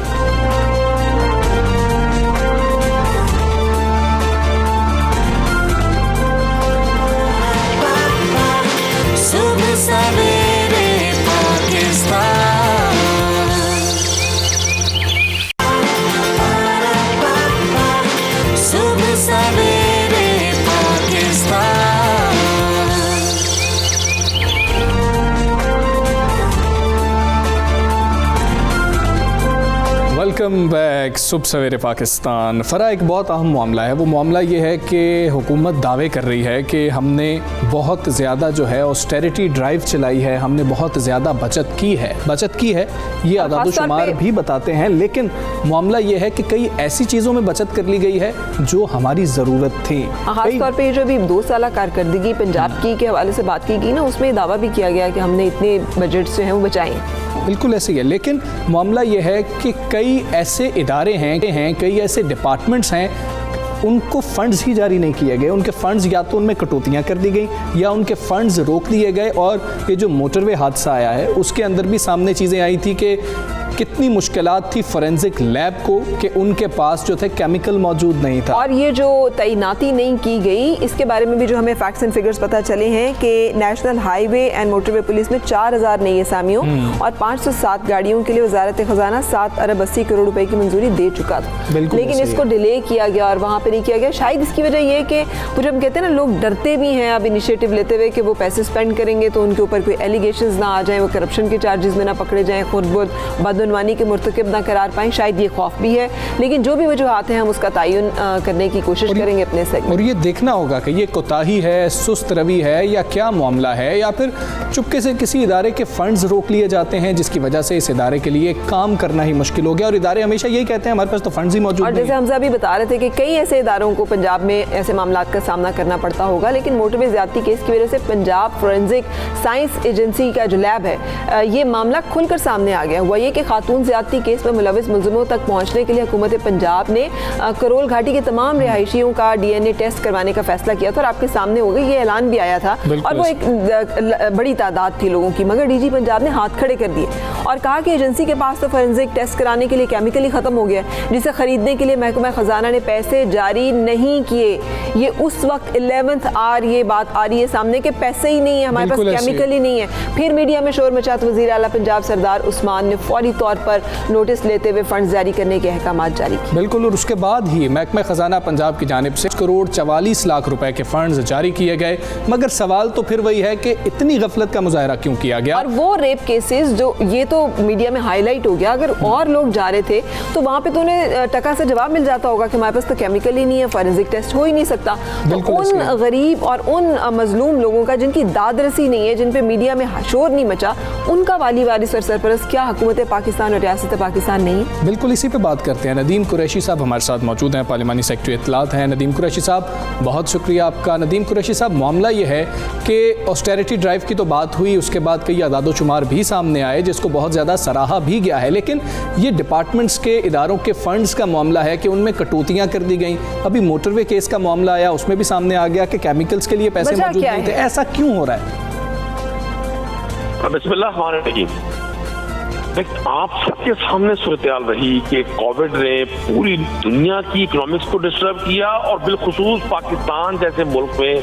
वेलकम बैक सुबह सवेरे पाकिस्तान। फरा एक बहुत अहम मामला है। वो मामला ये है कि हुकूमत दावे कर रही है कि हमने बहुत ज़्यादा जो है ऑस्टेरिटी ड्राइव चलाई है, हमने बहुत ज़्यादा बचत की है। ये आदाद-ओ-शुमार भी बताते हैं, लेकिन मामला ये है कि कई ऐसी चीज़ों में बचत कर ली गई है जो हमारी ज़रूरत थी। खासतौर पर जो अभी 2 साल कारकर्दगी पंजाब की के हवाले से बात की गई ना, उसमें दावा भी किया गया कि हमने इतने बजट जो हैं वो बचाए। बिल्कुल ऐसे ही है, लेकिन मामला यह है कि कई ऐसे इदारे हैं, कई ऐसे डिपार्टमेंट्स हैं, उनको फंड्स ही जारी नहीं किए गए। उनके फंड्स या तो उनमें कटौतियाँ कर दी गई या उनके फंड्स रोक दिए गए। और ये जो मोटरवे हादसा आया है उसके अंदर भी सामने चीज़ें आई थी कि कितनी मुश्किलात थी फोरेंसिक लैब को कि उनके पास जो थे केमिकल मौजूद नहीं था। और ये जो तैनाती नहीं की गई इसके बारे में भी जो हमें फैक्ट्स एंड फिगर्स पता चले हैं कि national highway and motorway police में 4000 नई असामियों और 507 गाड़ियों के लिए वजारत खजाना 7 अरब 80 करोड़ रुपए की मंजूरी दे चुका था, लेकिन इसको डिले किया गया और वहाँ पर नहीं किया गया। शायद इसकी वजह ये कि वो जब कहते हैं ना लोग डरते भी हैं अब इनिशिएटिव लेते हुए कि वो पैसे स्पेंड करेंगे तो उनके ऊपर कोई एलिगेशंस ना आ जाए, वो करप्शन के चार्जेस में ना पकड़े जाएँ, खुद बदनवानी के मुर्तकिब ना करार पाएं। शायद ये खौफ भी है, लेकिन जो भी वजूहात हैं हम उसका तयन करने की कोशिश करेंगे अपने सेगमेंट। और ये देखना होगा कि ये कोताही है, सुस्त रवि है या क्या मामला है, या फिर चुपके से किसी इदारे के फंड्स रोक लिए जाते हैं जिसकी वजह से इस इदारे के लिए काम करना ही मुश्किल हो गया। और इदारे हमेशा यही कहते हैं हमारे पास तो फंड्स ही मौजूद और जैसे हमजा भी बता रहे थे कि कई ऐसे इदारों को पंजाब में ऐसे मामला का सामना करना पड़ता होगा, लेकिन मोटरवे ज़्यादती केस की वजह से पंजाब फोरेंसिक साइंस एजेंसी का जो लैब है ये मामला खुलकर सामने आ गया। हुआ ये कि खातून ज़्यादती केस में मुलविस मुलजिमों तक पहुंचने के लिए हुकूमत पंजाब ने करोल घाटी के तमाम रिहायशियों का DNA टेस्ट करवाने का फैसला किया था और आपके सामने हो गई, ये ऐलान भी आया था और वो एक बड़ी तादाद थी लोगों की, मगर DG पंजाब ने हाथ खड़े कर दिए और कहा कि एजेंसी के पास तो फोरेंसिक टेस्ट कराने के लिए केमिकल ही खत्म हो गया, जिसे खरीदने के लिए महकमा खजाना ने पैसे जारी नहीं किए। ये उस वक्त 11th आवर ये बात आ रही है सामने के पैसे ही नहीं है, हमारे पास केमिकल ही नहीं है। फिर मीडिया में शोर मचा तो वज़ीर आला पंजाब सरदार उस्मान ने फौरी तौर पर नोटिस लेते हुए फंड जारी करने के अहकाम जारी किए। बिल्कुल, और उसके बाद ही महकमा खजाना पंजाब की जानिब से 6 करोड़ 44 लाख रुपए के फंड्स जारी किए गए। मगर सवाल तो फिर वही है कि इतनी गफलत का मुजाहरा क्यों किया गया। और वो रेप केसेस जो ये तो मीडिया में हाईलाइट हो गया, अगर और लोग जा रहे थे तो वहाँ पे तो उन्हें टका से जवाब मिल जाता होगा कि हमारे पास तो केमिकल ही नहीं है, फोरेंसिक टेस्ट हो ही नहीं सकता। तो उन गरीब और उन मजलूम लोगों का जिनकी दादरसी नहीं है, जिन पे मीडिया में शोर नहीं मचा, उनका वाली वारिस और सरपरस्त क्या हुकूमत पाकिस्तान और रियासत पाकिस्तान नहीं? बिल्कुल इसी पे बात करते हैं। नदीम कुरैशी साहब हमारे साथ मौजूद हैं, पार्लिमानी सेक्रेटरी इत्तलात हैं। नदीम कुरैशी साहब बहुत शुक्रिया आपका। नदीम कुरैशी साहब, मामला ये है कि ऑस्टेरिटी ड्राइव की तो बात हुई, उसके बाद कई आदादोशुमार भी सामने आए जिसको बहुत ज़्यादा सराहा भी गया है, लेकिन ये डिपार्टमेंट्स के इदारों के फंड्स का मामला है कि उनमें कटौतियाँ कर दी गई। अभी मोटरवे केस का मामला आया, उसमें भी सामने आ गया कि केमिकल्स के लिए पैसे मौजूद नहीं थे। ऐसा क्यों हो रहा है? बिस्मिल्लाहिर्रहमानिर्रहीम। आप सबके सामने सूरत-ए-हाल रही कि कोविड ने पूरी दुनिया की इकोनॉमिक्स को डिस्टर्ब किया और बिलखुसूस पाकिस्तान जैसे मुल्क में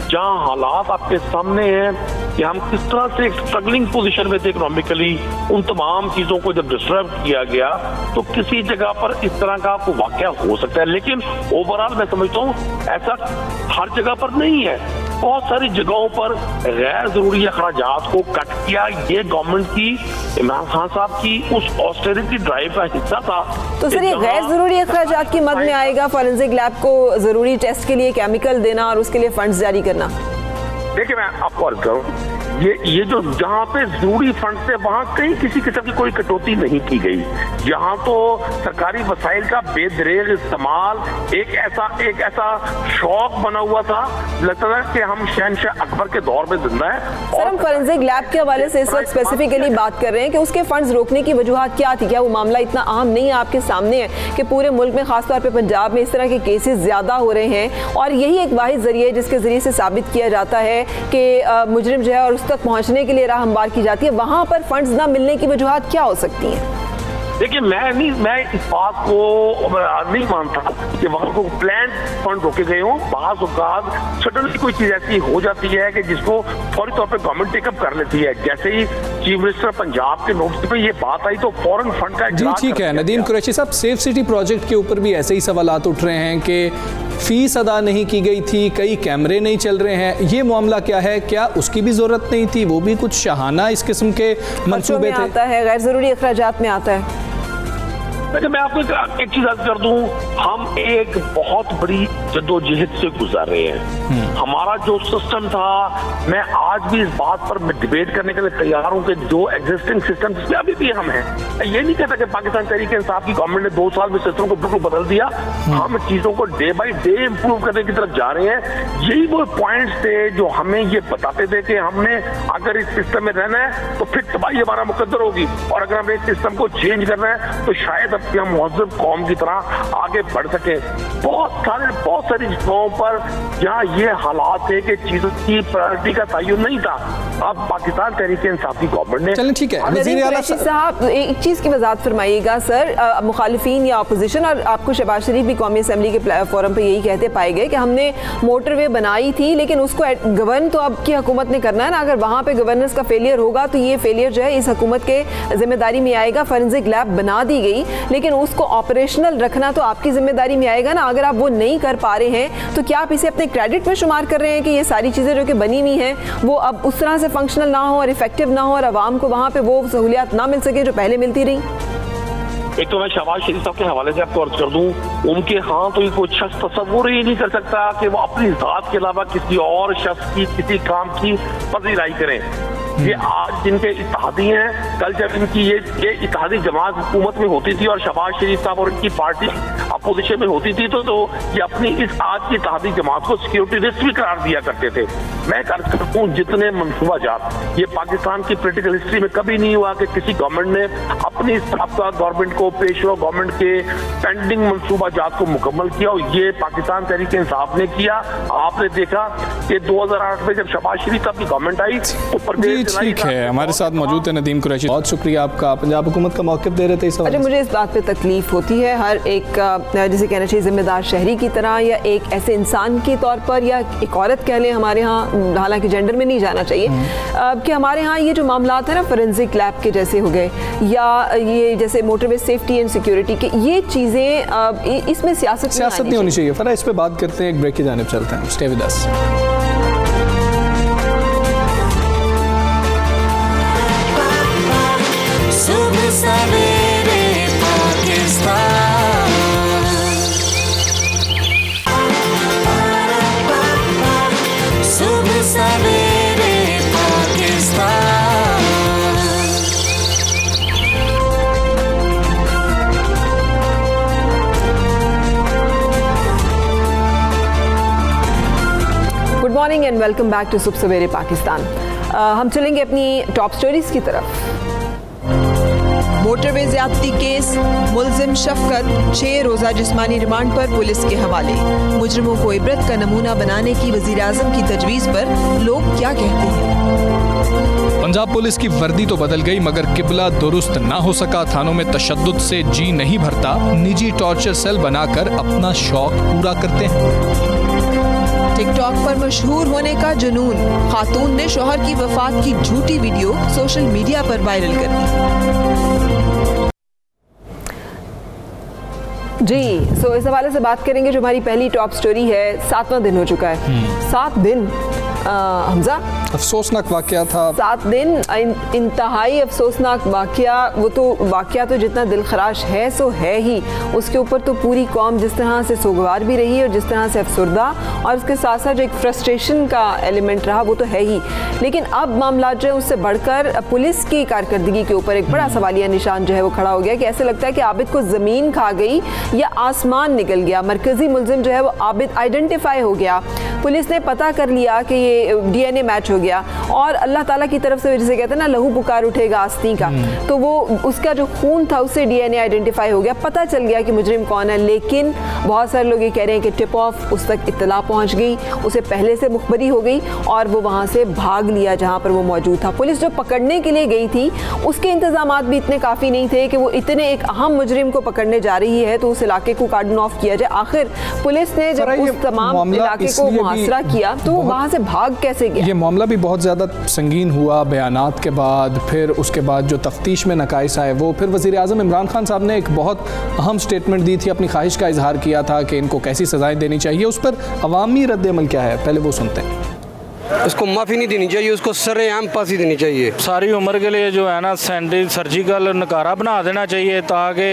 जहां हालात आपके सामने हैं कि हम किस तरह से एक स्ट्रगलिंग पोजीशन में थे इकोनॉमिकली, उन तमाम चीज़ों को जब डिस्टर्ब किया गया तो किसी जगह पर इस तरह का कोई वाक़या हो सकता है। लेकिन ओवरऑल मैं समझता हूँ ऐसा हर जगह पर नहीं है। बहुत सारी जगहों पर गैर जरूरी अखराजात को कट किया। ये गवर्नमेंट की, इमरान खान साहब की उस ऑस्टेरिटी ड्राइव का हिस्सा था। तो सर ये गैर जरूरी अखराजात की मद में आएगा फॉरेंसिक लैब को जरूरी टेस्ट के लिए केमिकल देना और उसके लिए फंड्स जारी करना? देखिए मैं आपको अर्ज करूं, ये जो जहाँ पे जरूरी फंड थे वहाँ कहीं किसी किस्म की कोई कटौती नहीं की गई। यहाँ तो सरकारी वसाइल का बेदरेग इस्तेमाल एक ऐसा शौक बना हुआ था, लगता था कि हम शहनशाह अकबर के दौर में जिंदा है। सर हम फॉरेंसिक लैब के हवाले से इस वक्त स्पेसिफिकली बात कर रहे हैं कि उसके फंड्स रोकने की वजूहत क्या थी? क्या वो मामला इतना अहम नहीं है आपके सामने है कि पूरे मुल्क में खासतौर पर पंजाब में इस तरह के केसेस ज्यादा हो रहे हैं और यही एक वाहिद जरिए जिसके जरिए से साबित किया जाता है कि मुजरिम जो है और तक पहुंचने के लिए राह हमवार की जाती है, वहां पर फंड्स ना मिलने की वजूहत क्या हो सकती हैं? देखिए मैं इस बात को नहीं मानता कि वहाँ को प्लान फंड रोके गए हों। बाज़ औक़ात सडनली कोई चीज़ ऐसी हो जाती है कि जिसको फौरी तौर पे गवर्नमेंट टेकअप कर लेती है। जैसे ही चीफ मिनिस्टर पंजाब के नोटिस पे ये बात आई तो फौरन फंड का जी ठीक है। नदीम कुरैशी साहब, सेफ सिटी प्रोजेक्ट के ऊपर भी ऐसे ही सवालात उठ रहे हैं कि फीस अदा नहीं की गई थी, कई कैमरे नहीं चल रहे हैं, ये मामला क्या है? क्या उसकी भी जरूरत नहीं थी? वो भी कुछ शाहाना इस किस्म के मंसूबे थे? आता है, गैर जरूरी अखराजात में आता है। मैं आपको एक चीज अर्ज कर दूं, हम एक बहुत बड़ी जद्दोजहद से गुजर रहे हैं। हमारा जो सिस्टम था, मैं आज भी इस बात पर डिबेट करने के लिए तैयार हूं कि जो एग्जिस्टिंग सिस्टम जिसमें अभी भी हम हैं, ये नहीं कहता कि पाकिस्तान तहरीक इंसाफ की गवर्नमेंट ने 2 साल में सिस्टम को बिल्कुल बदल दिया। हम चीजों को डे बाई डे इम्प्रूव करने की तरफ जा रहे हैं। यही वो पॉइंट्स थे जो हमें ये बताते थे कि हमने अगर इस सिस्टम में रहना है तो फिर तबाही हमारा मुकद्दर होगी, और अगर हमें इस सिस्टम को चेंज करना है तो शायद कि हम मुहज़्ज़ब कौम की तरह आगे बढ़ सके। बहुत सारी जगहों पर जहाँ ये हालात है कि चीजों की प्रायोरिटी का तयन नहीं था, अब पाकिस्तान तहरीक इंसाफ की गवर्नमेंट ने। चलिए ठीक है, वज़ीर आला साहब एक चीज़ की वजाहत फरमाइएगा सर। मुखालिफिन या अपोजिशन और आपको शहबाज शरीफ भी कौमी असम्बली के फोरम पर यही कहते पाए गए कि हमने मोटरवे बनाई थी लेकिन उसको गवर्न तो अब की हुकूमत ने करना है ना, अगर वहाँ पे गवर्नेंस का फेलियर होगा तो ये फेलियर जो है इस हुकूमत के जिम्मेदारी में आएगा। फॉरेंसिक लैब बना दी गई लेकिन उसको ऑपरेशनल रखना तो आपकी जिम्मेदारी में आएगा ना। अगर आप वो नहीं कर पा रहे हैं तो क्या आप इसे अपने क्रेडिट में शुमार कर रहे हैं कि ये सारी चीज़ें जो कि बनी हुई हैं वो अब उस तरह से फंक्शनल ना हो और इफेक्टिव ना हो और आवाम को वहाँ पे वो सहूलियात ना मिल सके जो पहले मिलती रही? एक तो मैं शहबाज शरीफ साहब के हवाले से आपको अर्ज कर दूं, उनके हाँ तो कोई शख्स तस्वुर ही नहीं कर सकता कि वो अपनी जात के अलावा किसी और शख्स की किसी काम की पजीराई करें। ये आज जिनके इत्तेहादी हैं, कल जब इनकी ये इत्तेहादी जमात हुकूमत में होती थी और शहबाज शरीफ साहब और इनकी पार्टी अपोजिशन में होती थी तो ये अपनी इस आज की इत्तेहादी जमात को सिक्योरिटी रिस्क भी करार दिया करते थे। मैं अर्ज करता हूँ जितने मनसूबा जात ये पाकिस्तान की पॉलिटिकल हिस्ट्री में कभी नहीं हुआ कि किसी गवर्नमेंट ने अपनी साबका गवर्नमेंट को पेशवा गवर्नमेंट के पेंडिंग मनसूबा जात को मुकम्मल किया, और ये पाकिस्तान तहरीक इंसाफ ने किया। आपने देखा कि 2008 में जब शहबाज शरीफ साहब की गवर्नमेंट आई तो ठीक है, हमारे साथ मौजूद है नदीम कुरैशी, बहुत शुक्रिया आपका। पंजाब हुकूमत का मौक़िफ़ दे रहे थे इस अच्छा, मुझे इस बात पे तकलीफ होती है हर एक जिसे कहना चाहिए जिम्मेदार शहरी की तरह या एक ऐसे इंसान के तौर पर या एक औरत कह लें, हमारे यहाँ हालांकि जेंडर में नहीं जाना चाहिए कि हमारे यहाँ ये जो मामलात है ना फॉरेंसिक लैब के जैसे हो गए या ये जैसे मोटरवे सेफ्टी एंड सिक्योरिटी के, ये चीज़ें इसमें सियासत नहीं होनी चाहिए। फरा इस पर बात करते हैं, एक ब्रेक की जानिब चलते हैं। Stay with us. Subah Saverey Pakistan, Subah Saverey Pakistan. Good morning and welcome back to Subah Saverey Pakistan. हम चलेंगे अपनी टॉप स्टोरीज की तरफ। मोटरवे ज्यादती केस, मुलजिम शफकत 6 रोज़ा जिस्मानी रिमांड पर पुलिस के हवाले। मुजरिमों को इबरत का नमूना बनाने की वज़ीर आज़म की तजवीज़ पर लोग क्या कहते हैं? पंजाब पुलिस की वर्दी तो बदल गई मगर किबला दुरुस्त ना हो सका। थानों में तशद्दुद से जी नहीं भरता, निजी टॉर्चर सेल बनाकर अपना शौक पूरा करते हैं। टिकटॉक पर मशहूर होने का जुनून, खातून ने शौहर की वफात की झूठी वीडियो सोशल मीडिया पर वायरल कर दी। जी सो इस हवाले से बात करेंगे। जो हमारी पहली टॉप स्टोरी है, 7वां दिन हो चुका है। 7 दिन हमजा अफसोसनाक वाकया था। 7 दिन इंतहाई अफसोसनाक वाकया। वो तो वाकया तो जितना दिलखराश है सो है ही, उसके ऊपर तो पूरी कौम जिस तरह से सोगवार भी रही है और जिस तरह से अफसरदा, और उसके साथ साथ जो एक फ्रस्ट्रेशन का एलिमेंट रहा वो तो है ही। लेकिन अब मामला जो है उससे बढ़कर पुलिस की कारकर्दगी के ऊपर एक बड़ा सवालिया निशान जो है वो खड़ा हो गया कि ऐसे लगता है कि आबिद को ज़मीन खा गई या आसमान निकल गया। मरकज़ी मुलजिम जो है वो आबिद आइडेंटिफाई हो गया। पुलिस ने पता कर लिया कि ये डीएनए मैच हो गया और अल्लाह ताला की तरफ से जिसे कहते हैं ना लहू पुकार उठेगा आस्ती का, तो वो उसका जो खून था उससे डीएनए आइडेंटिफाई हो गया, पता चल गया कि मुजरिम कौन है। लेकिन बहुत सारे लोग ये कह रहे हैं कि टिप ऑफ उस तक इत्तला पहुंच गई, उसे पहले से मुखबरी हो गई और वो वहाँ से भाग लिया जहाँ पर वो मौजूद था। पुलिस जो पकड़ने के लिए गई थी उसके इंतजामात भी इतने काफ़ी नहीं थे कि वो इतने एक अहम मुजरिम को पकड़ने जा रही है तो उस इलाके को कार्डन ऑफ किया जाए। आखिर पुलिस ने जब उस तमाम इलाके को मुहासरा किया तो वो वहाँ से भाग कैसे गया? ये मामला भी बहुत ज़्यादा संगीन हुआ बयानात के बाद, फिर उसके बाद जो तफ्तीश में नकाइस आए वो, फिर वज़ीर आज़म इमरान खान साहब ने एक बहुत अहम स्टेटमेंट दी थी, अपनी ख्वाहिश का इजहार किया था कि इनको कैसी सज़ाएं देनी चाहिए। उस पर अवामी रद्द-ए-अमल क्या है, पहले वो सुनते हैं। उसको माफ़ी नहीं देनी चाहिए, उसको सरेआम फांसी देनी चाहिए। सारी उम्र के लिए जो है ना सर्जिकल नकारा बना देना चाहिए ताकि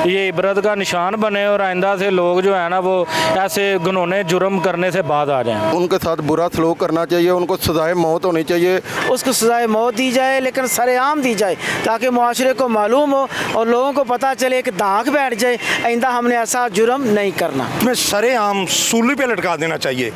ये इबरत का निशान बने और आइंदा से लोग जो है ना वो ऐसे गुनोने जुर्म करने से बाद आ जाएं। उनके साथ बुरा सलूक करना चाहिए, उनको सजाए मौत होनी चाहिए। उसको सजाए मौत दी जाए लेकिन सरेआम दी जाए ताकि मुआशरे को मालूम हो और लोगों को पता चले कि दाग बैठ जाए, आइंदा हमने ऐसा जुर्म नहीं करना। इसमें सरेआम सूली पे लटका देना चाहिए।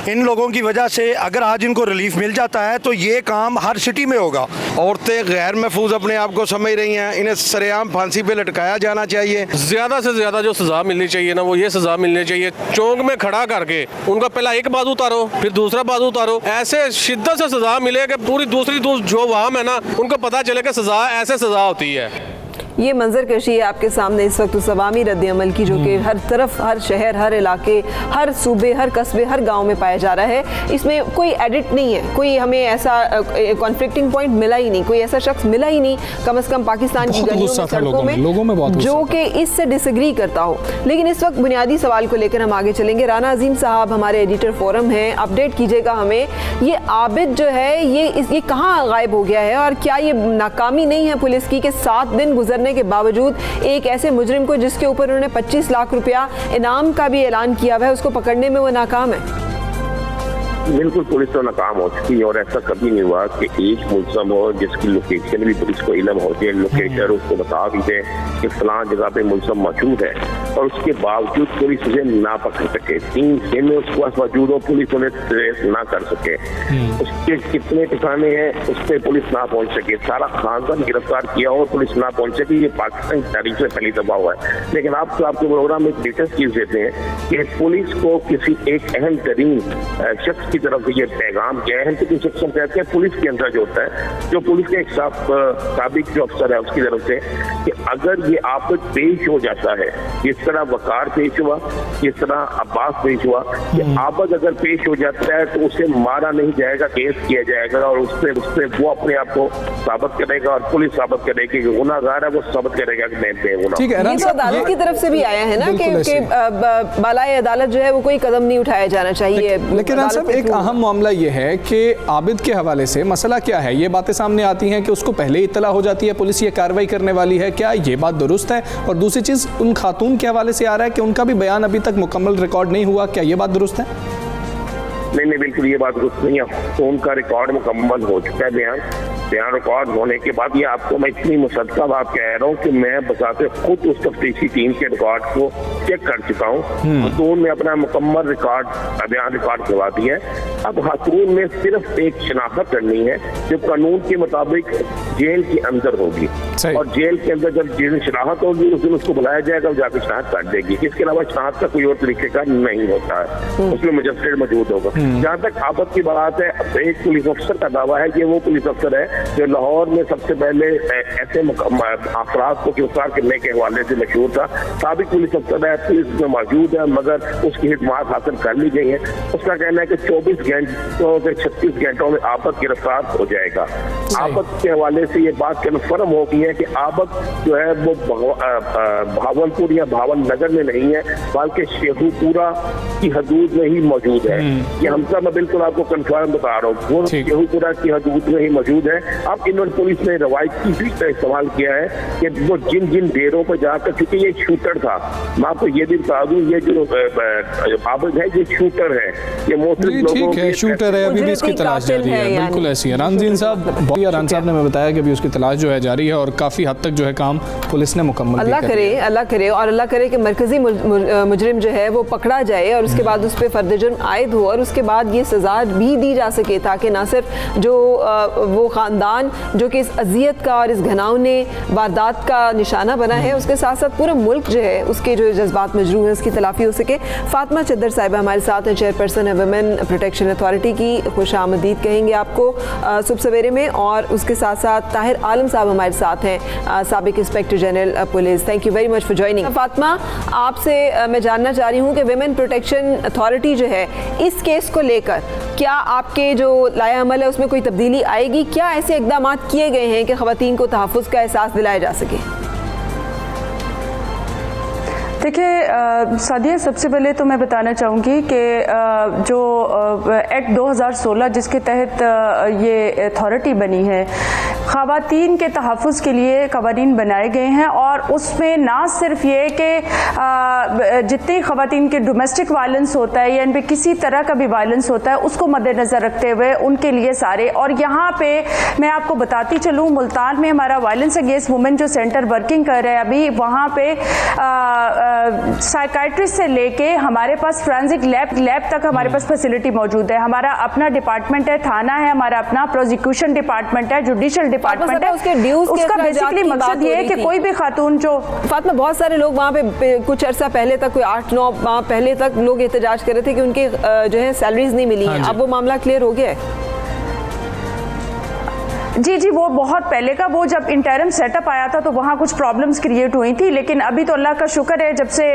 इन लोगों की वजह से अगर आज इनको रिलीफ मिल जाता है तो ये काम हर सिटी में होगा। औरतें गैर महफूज अपने आप को समझ रही हैं, इन्हें सरेआम फांसी पे लटकाया जाना चाहिए। ज़्यादा से ज़्यादा जो सज़ा मिलनी चाहिए ना वो ये सज़ा मिलनी चाहिए, चौक में खड़ा करके उनका पहला एक बाजू उतारो फिर दूसरा बाजू उतारो, ऐसे शिद्दत से सज़ा मिले कि पूरी दूसरी जो वाम है ना उनको पता चले कि सज़ा ऐसे सज़ा होती है। ये मंजर कशी है आपके सामने इस वक्त उस अवामी रद्द-ए-अमल की जो कि हर तरफ, हर शहर, हर इलाके, हर सूबे, हर कस्बे, हर गांव में पाया जा रहा है। इसमें कोई एडिट नहीं है, कोई हमें ऐसा कॉन्फ्लिक्टिंग पॉइंट मिला ही नहीं, कोई ऐसा शख्स मिला ही नहीं कम से कम पाकिस्तान की गलियों में, सड़कों में जो कि इससे डिसएग्री करता हो। लेकिन इस वक्त बुनियादी सवाल को लेकर हम आगे चलेंगे। राना अजीम साहब हमारे एडिटर फोरम हैं, अपडेट कीजिएगा हमें, ये आबिद जो है ये कहाँ गायब हो गया है और क्या ये नाकामी नहीं है पुलिस की कि 7 दिन गुजरने के बावजूद एक ऐसे मुजरिम को जिसके ऊपर उन्होंने 25 लाख रुपया इनाम का भी ऐलान किया हुआ है उसको पकड़ने में वो नाकाम है? बिल्कुल पुलिस तो नाकाम हो चुकी है और ऐसा कभी नहीं हुआ कि एक मुलज़म हो जिसकी लोकेशन भी पुलिस को इल्म हो जाए, लोकेटर उसको बता भी दे कि फलां जगह पे मुलज़म मौजूद है और उसके बावजूद पुलिस उसे ना पकड़ सके। 3 दिन में उसके पास मौजूद हो, पुलिस उन्हें ट्रेस ना कर सके। उसके कितने ठिकाने हैं उस पर पुलिस ना पहुंच सके, सारा खानदान गिरफ्तार किया और पुलिस ना पहुंच सके। ये पाकिस्तान की तारीख में पहली दफा हुआ है। लेकिन आप तो आपके प्रोग्राम में एक लेटेस्ट चीज देते हैं कि पुलिस को किसी एक अहम तरीन शख्स की तरफ से ये पैगाम क्या है कि शख्स कहते हैं पुलिस के अंदर जो होता है, जो पुलिस के एक साबिक जो अफसर है उसकी तरफ से, कि अगर ये आफत पेश हो जाता है जिस तरह वकार पेश हुआ, जिस तरह अब्बास पेश हुआ, कि आफत अगर पेश हो जाता है तो उसे मारा नहीं जाएगा, केस किया जाएगा और उससे वो अपने आप को साबित करेगा और पुलिस साबित करेगी कि गुनाहगार है, वो साबित करेगा कि मैं बेगुनाह। ये तो अदालत की तरफ से भी आया है ना कि बालाए अदालत जो है वो कोई कदम नहीं उठाया जाना चाहिए। लेकिन साहब एक अहम मामला ये है कि आबिद के हवाले से मसला क्या है, ये बातें सामने आती हैं कि उसको पहले ही इत्तला हो जाती है, पुलिस ये कार्रवाई करने वाली है, क्या ये बात दुरुस्त है? और दूसरी चीज़ उन खातून के हवाले से आ रहा है कि उनका भी बयान अभी तक मुकम्मल रिकॉर्ड नहीं हुआ, क्या ये बात दुरुस्त है? नहीं, बिल्कुल ये बात दुरुस्त नहीं है। तो उनका रिकॉर्ड मुकम्मल हो चुका है, बयान रिकॉर्ड होने के बाद ये आपको मैं इतनी मुसद्दक़ बात कह रहा हूँ कि मैं बताते खुद उस तफ्तीशी टीम के रिकॉर्ड को चेक कर चुका हूँ। तो उनने अपना मुकम्मल रिकॉर्ड बयान रिकॉर्ड करवा दिया है। अब खातून में सिर्फ एक शनाख्त करनी है जो कानून के मुताबिक जेल के अंदर होगी और जेल के अंदर जब जेल शनाख्त होगी उस दिन उसको बुलाया जाएगा और जाकर शनाख्त कर देगी। इसके अलावा शनाख्त का कोई और तरीके का नहीं होता है, उसमें मजिस्ट्रेट मौजूद होगा। जहाँ तक आबद की बात है, एक पुलिस अफसर का दावा है कि वो पुलिस अफसर है जो लाहौर में सबसे पहले ऐसे अफराद को गिरफ्तार करने के हवाले से मशहूर था। साबिक पुलिस अफसर है, पुलिस में मौजूद है, मगर उसकी हिदायत हासिल कर ली गई है। उसका कहना है कि 24 घंटों से 36 घंटों में आबद गिरफ्तार हो जाएगा। आबद के हवाले से ये बात कन्फर्म हो गई है कि आबद जो है वो भावलपुर या भावलनगर में नहीं है, बल्कि शेखुपुरा की हदूद में ही मौजूद है। ये हमसा मैं बिल्कुल आपको कन्फर्म बता रहा हूँ, वो शेखुपुरा की हदूद में ही मौजूद है। अब इन्होंने पुलिस ने रवायती भी का इस्तेमाल किया है कि वो जिन जिन डेरों पर जाकर, क्योंकि ये शूटर था, मैं आपको ये भी बता दूँ, ये जो आबद है ये शूटर है, ये मोस्टली ठीक है, शूटर है, अभी भी इसकी तलाश जारी है। बिल्कुल ऐसी है। रानजीन साहब, रान साहब ने मैं बताया कि अभी उसकी तलाश जो है जारी है और काफ़ी हद तक जो है काम पुलिस ने मुकम्मल अल्लाह करे और अल्लाह करे कि मरकजी मुजरिम जो है वो पकड़ा जाए और उसके बाद उस पर फर्द जुर्म आयद हो और उसके बाद ये सज़ा भी दी जा सके, ताकि ना सिर्फ जो वो ख़ानदान जो कि इस अजियत का और इस घनावने वारदात का निशाना बना है, उसके साथ साथ पूरा मुल्क जो है उसके जो जज्बात मजरूह हैं उसकी तलाफ़ी हो सके। फातिमा चद्दर साहिबा हमारे साथ हैं, चेयरपर्सन है वुमेन प्रोटेक्शन अथॉरिटी की। खुश आमदीद कहेंगे आपको सुबह सवेरे में। और उसके साथ साथ ताहिर आलम साहब हमारे साथ हैं, साबिक inspector general police. Thank you very much for joining. Fatima, आपसे मैं जानना चाह रही हूँ कि वुमेन प्रोटेक्शन अथॉरिटी जो है इस केस को लेकर क्या आपके जो लाया अमल है उसमें कोई तब्दीली आएगी? क्या ऐसे इक़दाम किए गए हैं कि ख़वातीन को तहफ़्फ़ुज़ का एहसास दिलाया जा सके? देखिए सादिया, सबसे पहले तो मैं बताना चाहूँगी कि जो एक्ट 2016 जिसके तहत ये अथॉरिटी बनी है, ख़वातीन के तहफ़्फ़ुज़ के लिए क़वानीन बनाए गए हैं और उसमें ना सिर्फ ये कि जितनी ख़वातीन के डोमेस्टिक वायलेंस होता है या इन पर किसी तरह का भी वायलेंस होता है उसको मद्देनज़र रखते हुए उनके लिए सारे। और यहाँ पे मैं आपको बताती चलूँ, मुल्तान में हमारा वायलेंस अगेंस्ट वुमेन जो सेंटर वर्किंग कर रहा है अभी, वहाँ पे साइकाइट्रिस्ट से लेके हमारे पास फोरेंसिक लैब तक हमारे पास फैसिलिटी मौजूद है। हमारा अपना डिपार्टमेंट है, थाना है, हमारा अपना प्रोसिक्यूशन डिपार्टमेंट है, जुडिशियल डिपार्टमेंट है। उसका बेसिकली मकसद ये है कि कोई भी खातून जो फातिमा, बहुत सारे लोग वहाँ पे कुछ अर्सा पहले तक, कोई 8-9 माह पहले तक लोग एहतजाज कर रहे थे कि उनके जो है सैलरीज नहीं मिली हैं। अब वो मामला क्लियर हो गया है? जी, वो बहुत पहले का, वो जब इंटरम सेटअप आया था तो वहाँ कुछ प्रॉब्लम्स क्रिएट हुई थी, लेकिन अभी तो अल्लाह का शुक्र है जब से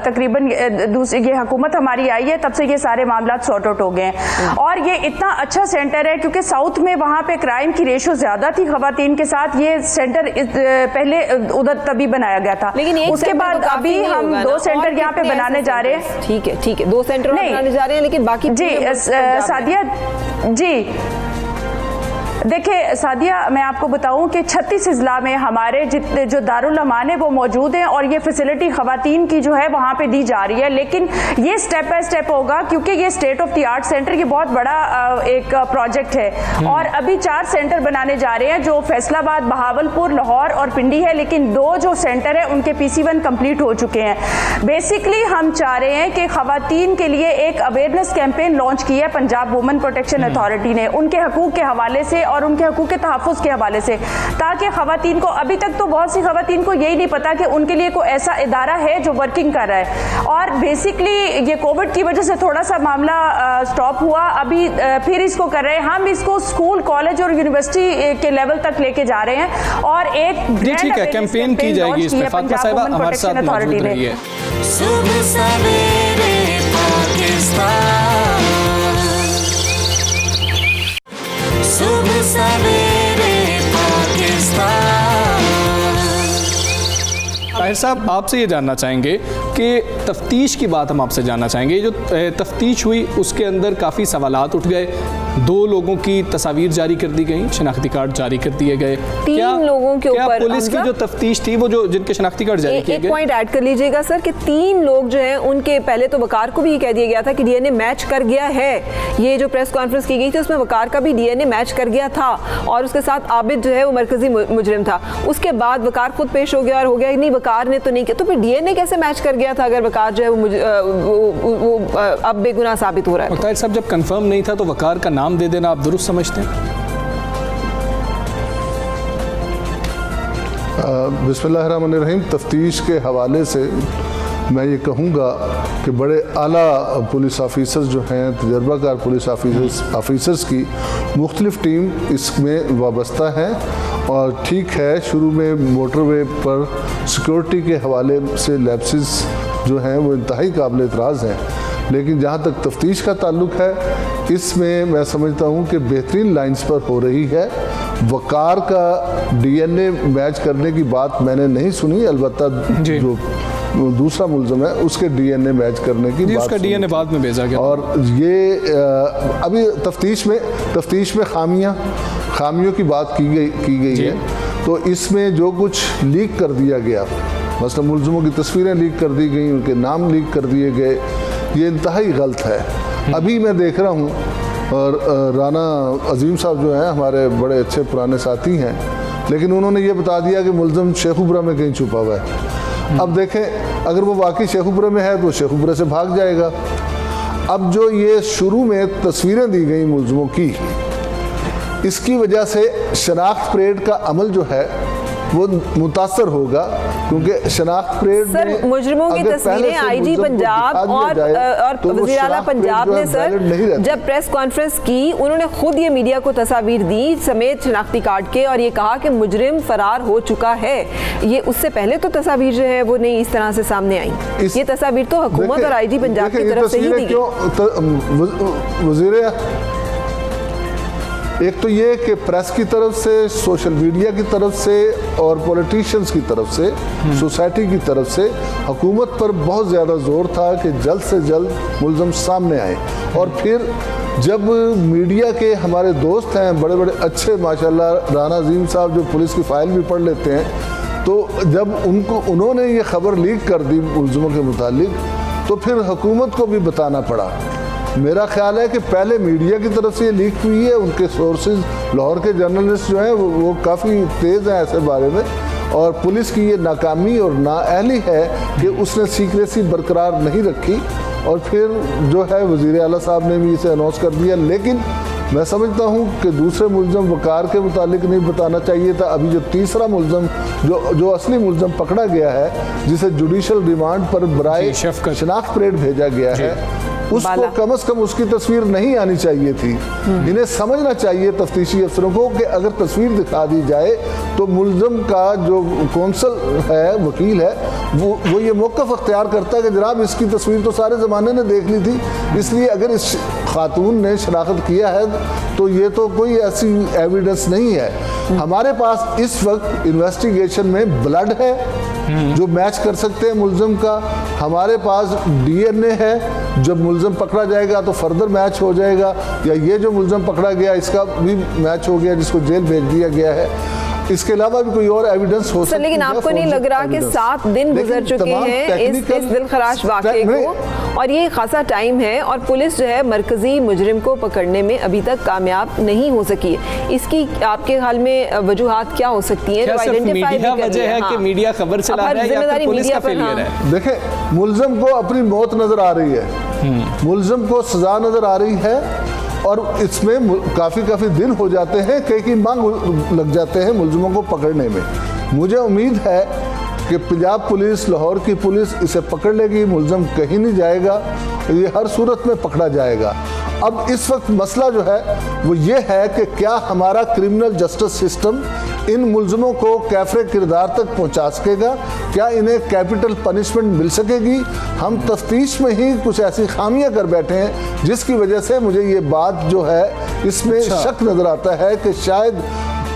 तकरीबन दूसरी ये हुकूमत हमारी आई है तब से ये सारे मामला सॉर्ट आउट हो गए हैं। और ये इतना अच्छा सेंटर है क्योंकि साउथ में वहाँ पे क्राइम की रेशो ज़्यादा थी ख़वातीन के साथ। ये सेंटर पहले उधर तभी बनाया गया था, लेकिन उसके बाद अभी हम 2 सेंटर यहाँ पे बनाने जा रहे हैं। ठीक है, 2 सेंटर बनाने जा रहे हैं, लेकिन बाकी जी सादिया जी देखिए सादिया, मैं आपको बताऊं कि 36 अजला में हमारे जितने जो दारुल अमान है वो मौजूद हैं और ये फैसिलिटी ख़वातीन की जो है वहाँ पे दी जा रही है। लेकिन ये स्टेप बाय स्टेप होगा क्योंकि ये state of the art centre ये बहुत बड़ा एक प्रोजेक्ट है और अभी 4 सेंटर बनाने जा रहे हैं जो फैसलाबाद, बहावलपुर, लाहौर और पिंडी है, लेकिन 2 जो सेंटर है उनके PC1 कंप्लीट हो चुके हैं। बेसिकली हम चाह रहे हैं कि ख़वातीन के लिए एक अवेयरनेस कैंपेन लॉन्च की है पंजाब वुमेन प्रोटेक्शन अथॉरिटी ने, उनके हकूक़ के हवाले से और उनके हकूक़ के तहफ़्फ़ुज़ के हवाले से, ताकि ख़वातीन को, अभी तक तो बहुत सी ख़वातीन को यही नहीं पता कि उनके लिए कोई ऐसा इदारा है जो वर्किंग कर रहा है। और बेसिकली ये कोविड की वजह से थोड़ा सा मामला स्टॉप हुआ, अभी फिर इसको कर रहे हैं। हम इसको स्कूल, कॉलेज और यूनिवर्सिटी के लेवल तक लेके जा रहे हैं और एक ठीक है, कैंपेन की जाएगी इस पे। फातिमा साहिबा हमारे साथ मौजूद रहिए। सुबह सवेरे पाकिस्तान, सुबह सवेरे पाकिस्तान। ताहिर साहब, आपसे ये जानना चाहेंगे कि तफ्तीश की बात हम आपसे जानना चाहेंगे। जो तफ्तीश हुई उसके अंदर काफ़ी सवालात उठ गए, 2 लोगों की तस्वीर जारी कर दी गई, शनाख्ती कार्ड जारी कर दिए गए। 3 लोगों के ऊपर पुलिस की जो तफ्तीश थी वो जो जिनके शनाख्ती कार्ड जारी किए गए, एक पॉइंट ऐड कर लीजिएगा सर कि 3 लोग जो हैं उनके, पहले तो वकार को भी कह दिया गया था कि DNA मैच कर गया है। ये जो प्रेस कॉन्फ्रेंस की गई थी उसमें वकार का भी DNA मैच कर गया था और उसके साथ आबिद जो है वो मरकजी मुजरिम था। उसके बाद वकार खुद पेश हो गया और हो गया नहीं, वकार ने तो नहीं किया, तो फिर DNA कैसे मैच कर गया था अगर वकार जो है वो अब बेगुनाह साबित हो रहा है? ताहिर साहब, जब कंफर्म नहीं था तो वकार का नाम दे देना आप दुरुस्त समझते हैं? बिस्मिल्लाहिर्रहमानिर्रहीम। तफ्तीश के हवाले से मैं ये कहूँगा कि बड़े आला पुलिस ऑफिसर्स जो हैं, तजर्बाकार पुलिस ऑफिसर्स की मुख्तलिफ टीम इसमें वाबस्ता है। और ठीक है, शुरू में मोटरवे पर सिक्योरिटी के हवाले से लैप्सेस जो हैं वो इंतहाई काबिल एतराज़ हैं, लेकिन जहाँ तक तफ्तीश का ताल्लुक है, इसमें मैं समझता हूँ कि बेहतरीन लाइंस पर हो रही है। वकार का DNA मैच करने की बात मैंने नहीं सुनी, अलबत्ता जो दूसरा मुल्ज़म है उसके DNA मैच करने की बात, उसका DNA बाद में भेजा गया। और ये अभी तफ्तीश में खामियों की बात की गई है। तो इसमें जो कुछ लीक कर दिया गया, मतलब मुल्ज़मों की तस्वीरें लीक कर दी गई, उनके नाम लीक कर दिए गए, ये इंतहाई गलत है। अभी मैं देख रहा हूँ, और राना अजीम साहब जो हैं हमारे बड़े अच्छे पुराने साथी हैं, लेकिन उन्होंने ये बता दिया कि मुल्ज़म शेखुपुरा में कहीं छुपा हुआ है। अब देखें, अगर वो वाकई शेखुपुरा में है तो शेखुपुरा से भाग जाएगा। अब जो ये शुरू में तस्वीरें दी गई मुल्ज़मों की, इसकी वजह से शनाख्त परेड का अमल जो है वो मुतासर होगा, क्योंकि शनाख्त परेड सर मुजरिमों की तस्वीरें आईजी पंजाब और वज़ीर आला पंजाब ने सर जब प्रेस कॉन्फ्रेंस की, उन्होंने खुद ये मीडिया को तस्वीर दी समेत शनाख्ती कार्ड के, और ये कहा कि मुजरिम फरार हो चुका है। ये उससे पहले तो तस्वीर जो है वो नहीं इस तरह से सामने आई। ये तस्वीर तो हुकूमत और आईजी पंजाब की तरफ से ही दी गई। एक तो ये कि प्रेस की तरफ से, सोशल मीडिया की तरफ से और पॉलिटिशियंस की तरफ से, सोसाइटी की तरफ से हुकूमत पर बहुत ज़्यादा ज़ोर था कि जल्द से जल्द मुल्ज़म सामने आए। और फिर जब मीडिया के हमारे दोस्त हैं बड़े बड़े अच्छे माशाल्लाह, राना अजीम साहब जो पुलिस की फ़ाइल भी पढ़ लेते हैं, तो जब उन्होंने ये खबर लीक कर दी मुल्ज़मों के मुतालिक, तो फिर हुकूमत को भी बताना पड़ा। मेरा ख्याल है कि पहले मीडिया की तरफ से ये लीक हुई है, उनके सोर्सेज लाहौर के जर्नलिस्ट जो हैं वो काफ़ी तेज़ हैं ऐसे बारे में, और पुलिस की ये नाकामी और नाअहली है कि उसने सीक्रेसी बरकरार नहीं रखी, और फिर जो है वज़ीर आला साहब ने भी इसे अनाउंस कर दिया। लेकिन मैं समझता हूँ कि दूसरे मुल्ज़म वकार के मुतालिक नहीं बताना चाहिए था। अभी जो तीसरा मुल्ज़म जो असली मुल्ज़म पकड़ा गया है, जिसे जुडिशल रिमांड पर बराए शनाख्त परेड भेजा गया है, उसको कम से कम उसकी तस्वीर नहीं आनी चाहिए थी। इन्हें समझना चाहिए तफ्तीशी अफसरों को कि अगर तस्वीर दिखा दी जाए तो मुल्ज़म का जो कौंसल है, वकील है, वो ये मौक़िफ़ अख्तियार करता है कि जनाब इसकी तस्वीर तो सारे ज़माने ने देख ली थी, इसलिए अगर इस खातून ने शनाख्त किया है तो ये तो कोई ऐसी एविडेंस नहीं है। हमारे पास इस वक्त इन्वेस्टिगेशन में ब्लड है जो मैच कर सकते हैं मुल्ज़म का, हमारे पास DNA है, जब मुल्ज़म पकड़ा जाएगा तो फर्दर मैच हो जाएगा, या ये जो मुल्ज़म पकड़ा गया इसका भी मैच हो गया जिसको जेल भेज दिया गया है। इसके अलावा भी कोई और एविडेंस हो सकता है। लेकिन आपको नहीं लग रहा कि 7 दिन गुजर चुके हैं इस दिलखराश वाक़े को, और ये खासा टाइम है, और पुलिस जो है मरकजी मुजरिम को पकड़ने में अभी तक कामयाब नहीं हो सकी है। इसकी आपके ख्याल में वजूहात क्या हो सकती हैं? मीडिया वजह है कि मीडिया खबर चला रहा है या फिर पुलिस का फेलियर है? देखें, मुल्ज़म को अपनी मौत नजर आ रही है, मुल्ज़म को सजा नजर आ रही है, और इसमें काफ़ी दिन हो जाते हैं, कई मांग लग जाते हैं मुल्ज़मों को पकड़ने में। मुझे उम्मीद है कि पंजाब पुलिस, लाहौर की पुलिस इसे पकड़ लेगी, मुल्ज़म कहीं नहीं जाएगा, ये हर सूरत में पकड़ा जाएगा। अब इस वक्त मसला जो है वो ये है कि क्या हमारा क्रिमिनल जस्टिस सिस्टम इन मुल्ज़मों को कैफरे किरदार तक पहुंचा सकेगा, क्या इन्हें कैपिटल पनिशमेंट मिल सकेगी? हम तफ्तीश में ही कुछ ऐसी खामियां कर बैठे हैं जिसकी वजह से मुझे ये बात जो है इसमें शक नज़र आता है कि शायद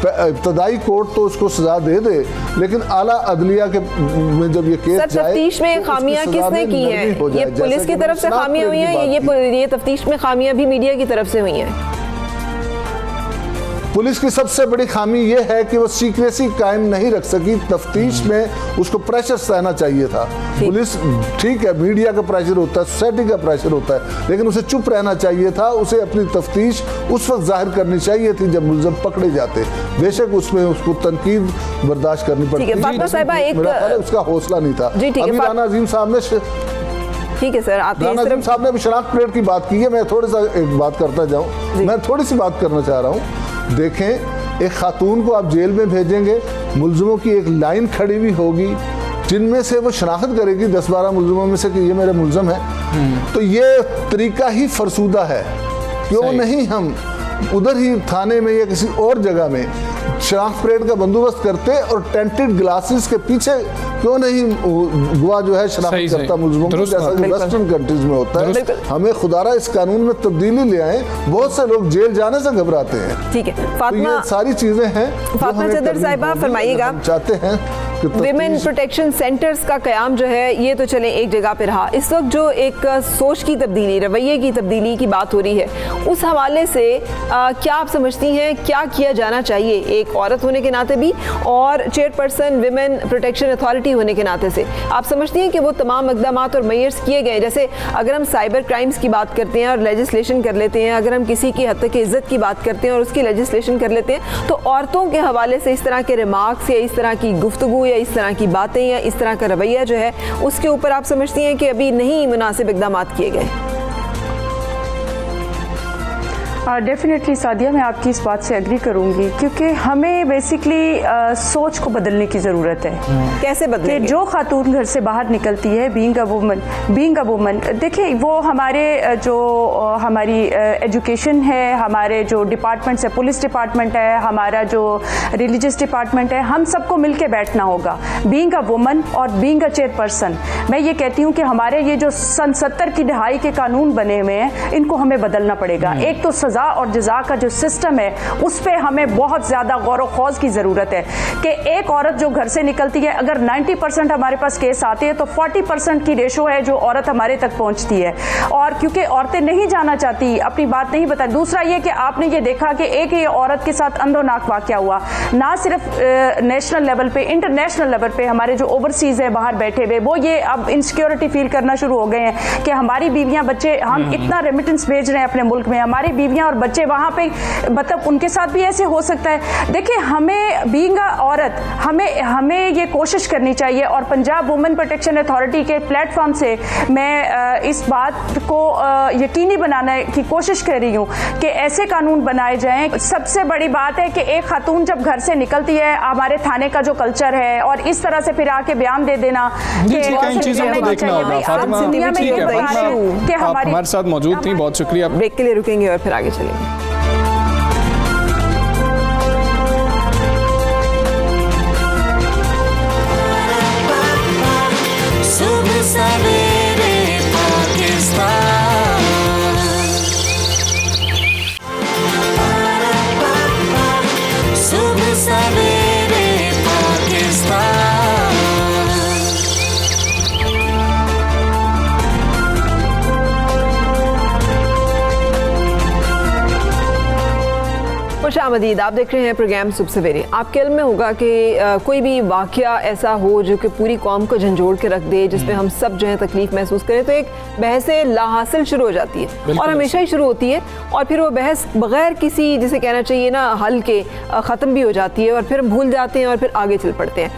इब्तदाई कोर्ट तो उसको सजा दे दे, लेकिन आला अदलिया के में जब ये केस जाए, तफ्तीश में खामियां किसने की हैं? ये पुलिस की तरफ से खामियां हुई हैं, ये तफ्तीश में खामियां भी मीडिया की तरफ से हुई हैं? पुलिस की सबसे बड़ी खामी यह है कि वो सीक्रेसी कायम नहीं रख सकी तफ्तीश में, उसको प्रेशर सहना चाहिए था। पुलिस ठीक है, मीडिया का प्रेशर होता है, सोसाइटी का प्रेशर होता है, लेकिन उसे चुप रहना चाहिए था, उसे अपनी तफ्तीश उस वक्त जाहिर करनी चाहिए थी जब मुल्ज़म पकड़े जाते। बेशक उसमें उसको तनकीद बर्दाश्त करनी पड़ती, उसका हौसला नहीं था। अभी राना अजीम साहब ने ठीक है सर, राना अजीम साहब ने अभी शनाख्त परेड की बात की है, मैं थोड़ा सा एक बात करता जाऊँ, मैं थोड़ी सी बात करना चाह रहा हूँ। देखें, एक खातून को आप जेल में भेजेंगे, मुल्ज़मों की एक लाइन खड़ी हुई होगी, जिनमें से वो शनाख्त करेगी 10-12 मुलजमों में से कि ये मेरे मुलजम है, तो ये तरीका ही फरसूदा है। क्यों नहीं हम उधर ही थाने में या किसी और जगह में शनाख्त परेड का बंदोबस्त करते और टेंटेड ग्लासेस के पीछे क्यों नहीं गवाह जो है शनाख्त करता मुलजमों को, जैसा कि वेस्टर्न कंट्रीज में होता है। हमें खुदारा इस कानून में तब्दीली ले आए, बहुत से लोग जेल जाने से घबराते हैं। ठीक है, तो फातिमा, ये सारी चीजें हैं। फातिमा चदर साहिबा फरमाइएगा, चाहते हैं विमेन प्रोटेक्शन सेंटर्स का कयाम जो है ये तो चले एक जगह पे रहा, इस वक्त जो एक सोच की तब्दीली, रवैये की तब्दीली की बात हो रही है, उस हवाले से क्या आप समझती हैं क्या किया जाना चाहिए एक औरत होने के नाते भी और चेयरपर्सन विमेन प्रोटेक्शन अथॉरिटी होने के नाते से? आप समझती हैं कि वो तमाम इक़दाम और मेजर्स किए गए, जैसे अगर हम साइबर क्राइम्स की बात करते हैं और लेजिस्लेशन कर लेते हैं, अगर हम किसी की हद तक इज़्ज़त की बात करते हैं और उसकी लेजिस्लेशन कर लेते हैं, तो औरतों के हवाले से इस तरह के रिमार्क्स या इस तरह की गुफ्तगू या इस तरह की बातें या इस तरह का रवैया जो है उसके ऊपर आप समझती हैं कि अभी नहीं मुनासिब इक़दाम किए गए? डेफिनेटली सादिया, मैं आपकी इस बात से एग्री करूंगी, क्योंकि हमें बेसिकली सोच को बदलने की ज़रूरत है। कैसे बदलेंगे? कि जो खातून घर से बाहर निकलती है बीइंग अ वुमन, देखिए वो हमारे जो हमारी एजुकेशन है, हमारे जो डिपार्टमेंट्स है, पुलिस डिपार्टमेंट है, हमारा जो रिलीजियस डिपार्टमेंट है, हम सबको मिल के बैठना होगा। बीइंग अ वुमन और बीइंग अ चेयरपर्सन, मैं ये कहती हूँ कि हमारे ये जो सन 70 की दहाई के कानून बने हुए हैं, इनको हमें बदलना पड़ेगा। एक तो सजा और जजा का जो सिस्टम है उस पे हमें बहुत ज्यादा गौर व खौज की जरूरत है कि एक औरत जो घर से निकलती है, अगर 90% हमारे पास केस आते हैं तो 40% की रेशो है जो औरत हमारे तक पहुंचती है, और क्योंकि औरतें नहीं जाना चाहती, अपनी बात नहीं बता। दूसरा ये कि आपने ये देखा कि एक ये औरत के साथ अंदोनाक वाकया हुआ, ना सिर्फ नेशनल लेवल पे, इंटरनेशनल लेवल पे हमारे जो ओवरसीज है बाहर बैठे हुए, वो ये अब इनसिक्योरिटी फील करना शुरू हो गए हैं कि हमारी बीवियां बच्चे, हम इतना रेमिटेंस भेज रहे हैं अपने मुल्क में, हमारी बीवियां और बच्चे वहां पे, मतलब उनके साथ भी ऐसे हो सकता है। देखिए, हमें बीइंग अ औरत हमें ये कोशिश करनी चाहिए, और पंजाब वुमेन प्रोटेक्शन अथॉरिटी के प्लेटफॉर्म से मैं इस बात को यकीनी बनाने की कोशिश कर रही हूँ कि ऐसे कानून बनाए जाएं। सबसे बड़ी बात है कि एक खातून जब घर से निकलती है, हमारे थाने का जो कल्चर है, और इस तरह से फिर आके बयान दे देना कि इन चीजों को देखना होगा। फातिमा, ठीक है, आप हमारे साथ मौजूद थी, बहुत शुक्रिया। ब्रेक के लिए रुकेंगे और फिर आगे चलेंगे। सुबह सवेरे पाकिस्तान, सुबह सवेरे पाकिस्तान। खुशामदीद, आप देख रहे हैं प्रोग्राम सुबह सवेरे। आपके इल्म में होगा कि कोई भी वाकया ऐसा हो जो कि पूरी कौम को झंझोड़ के रख दे, जिसमें हम सब जो है तकलीफ महसूस करें, तो एक बहस लाहासिल शुरू हो जाती है और हमेशा ही शुरू होती है, और फिर वो बहस बगैर किसी, जिसे कहना चाहिए ना, हल के ख़त्म भी हो जाती है, और फिर हम भूल जाते हैं और फिर आगे चल पड़ते हैं।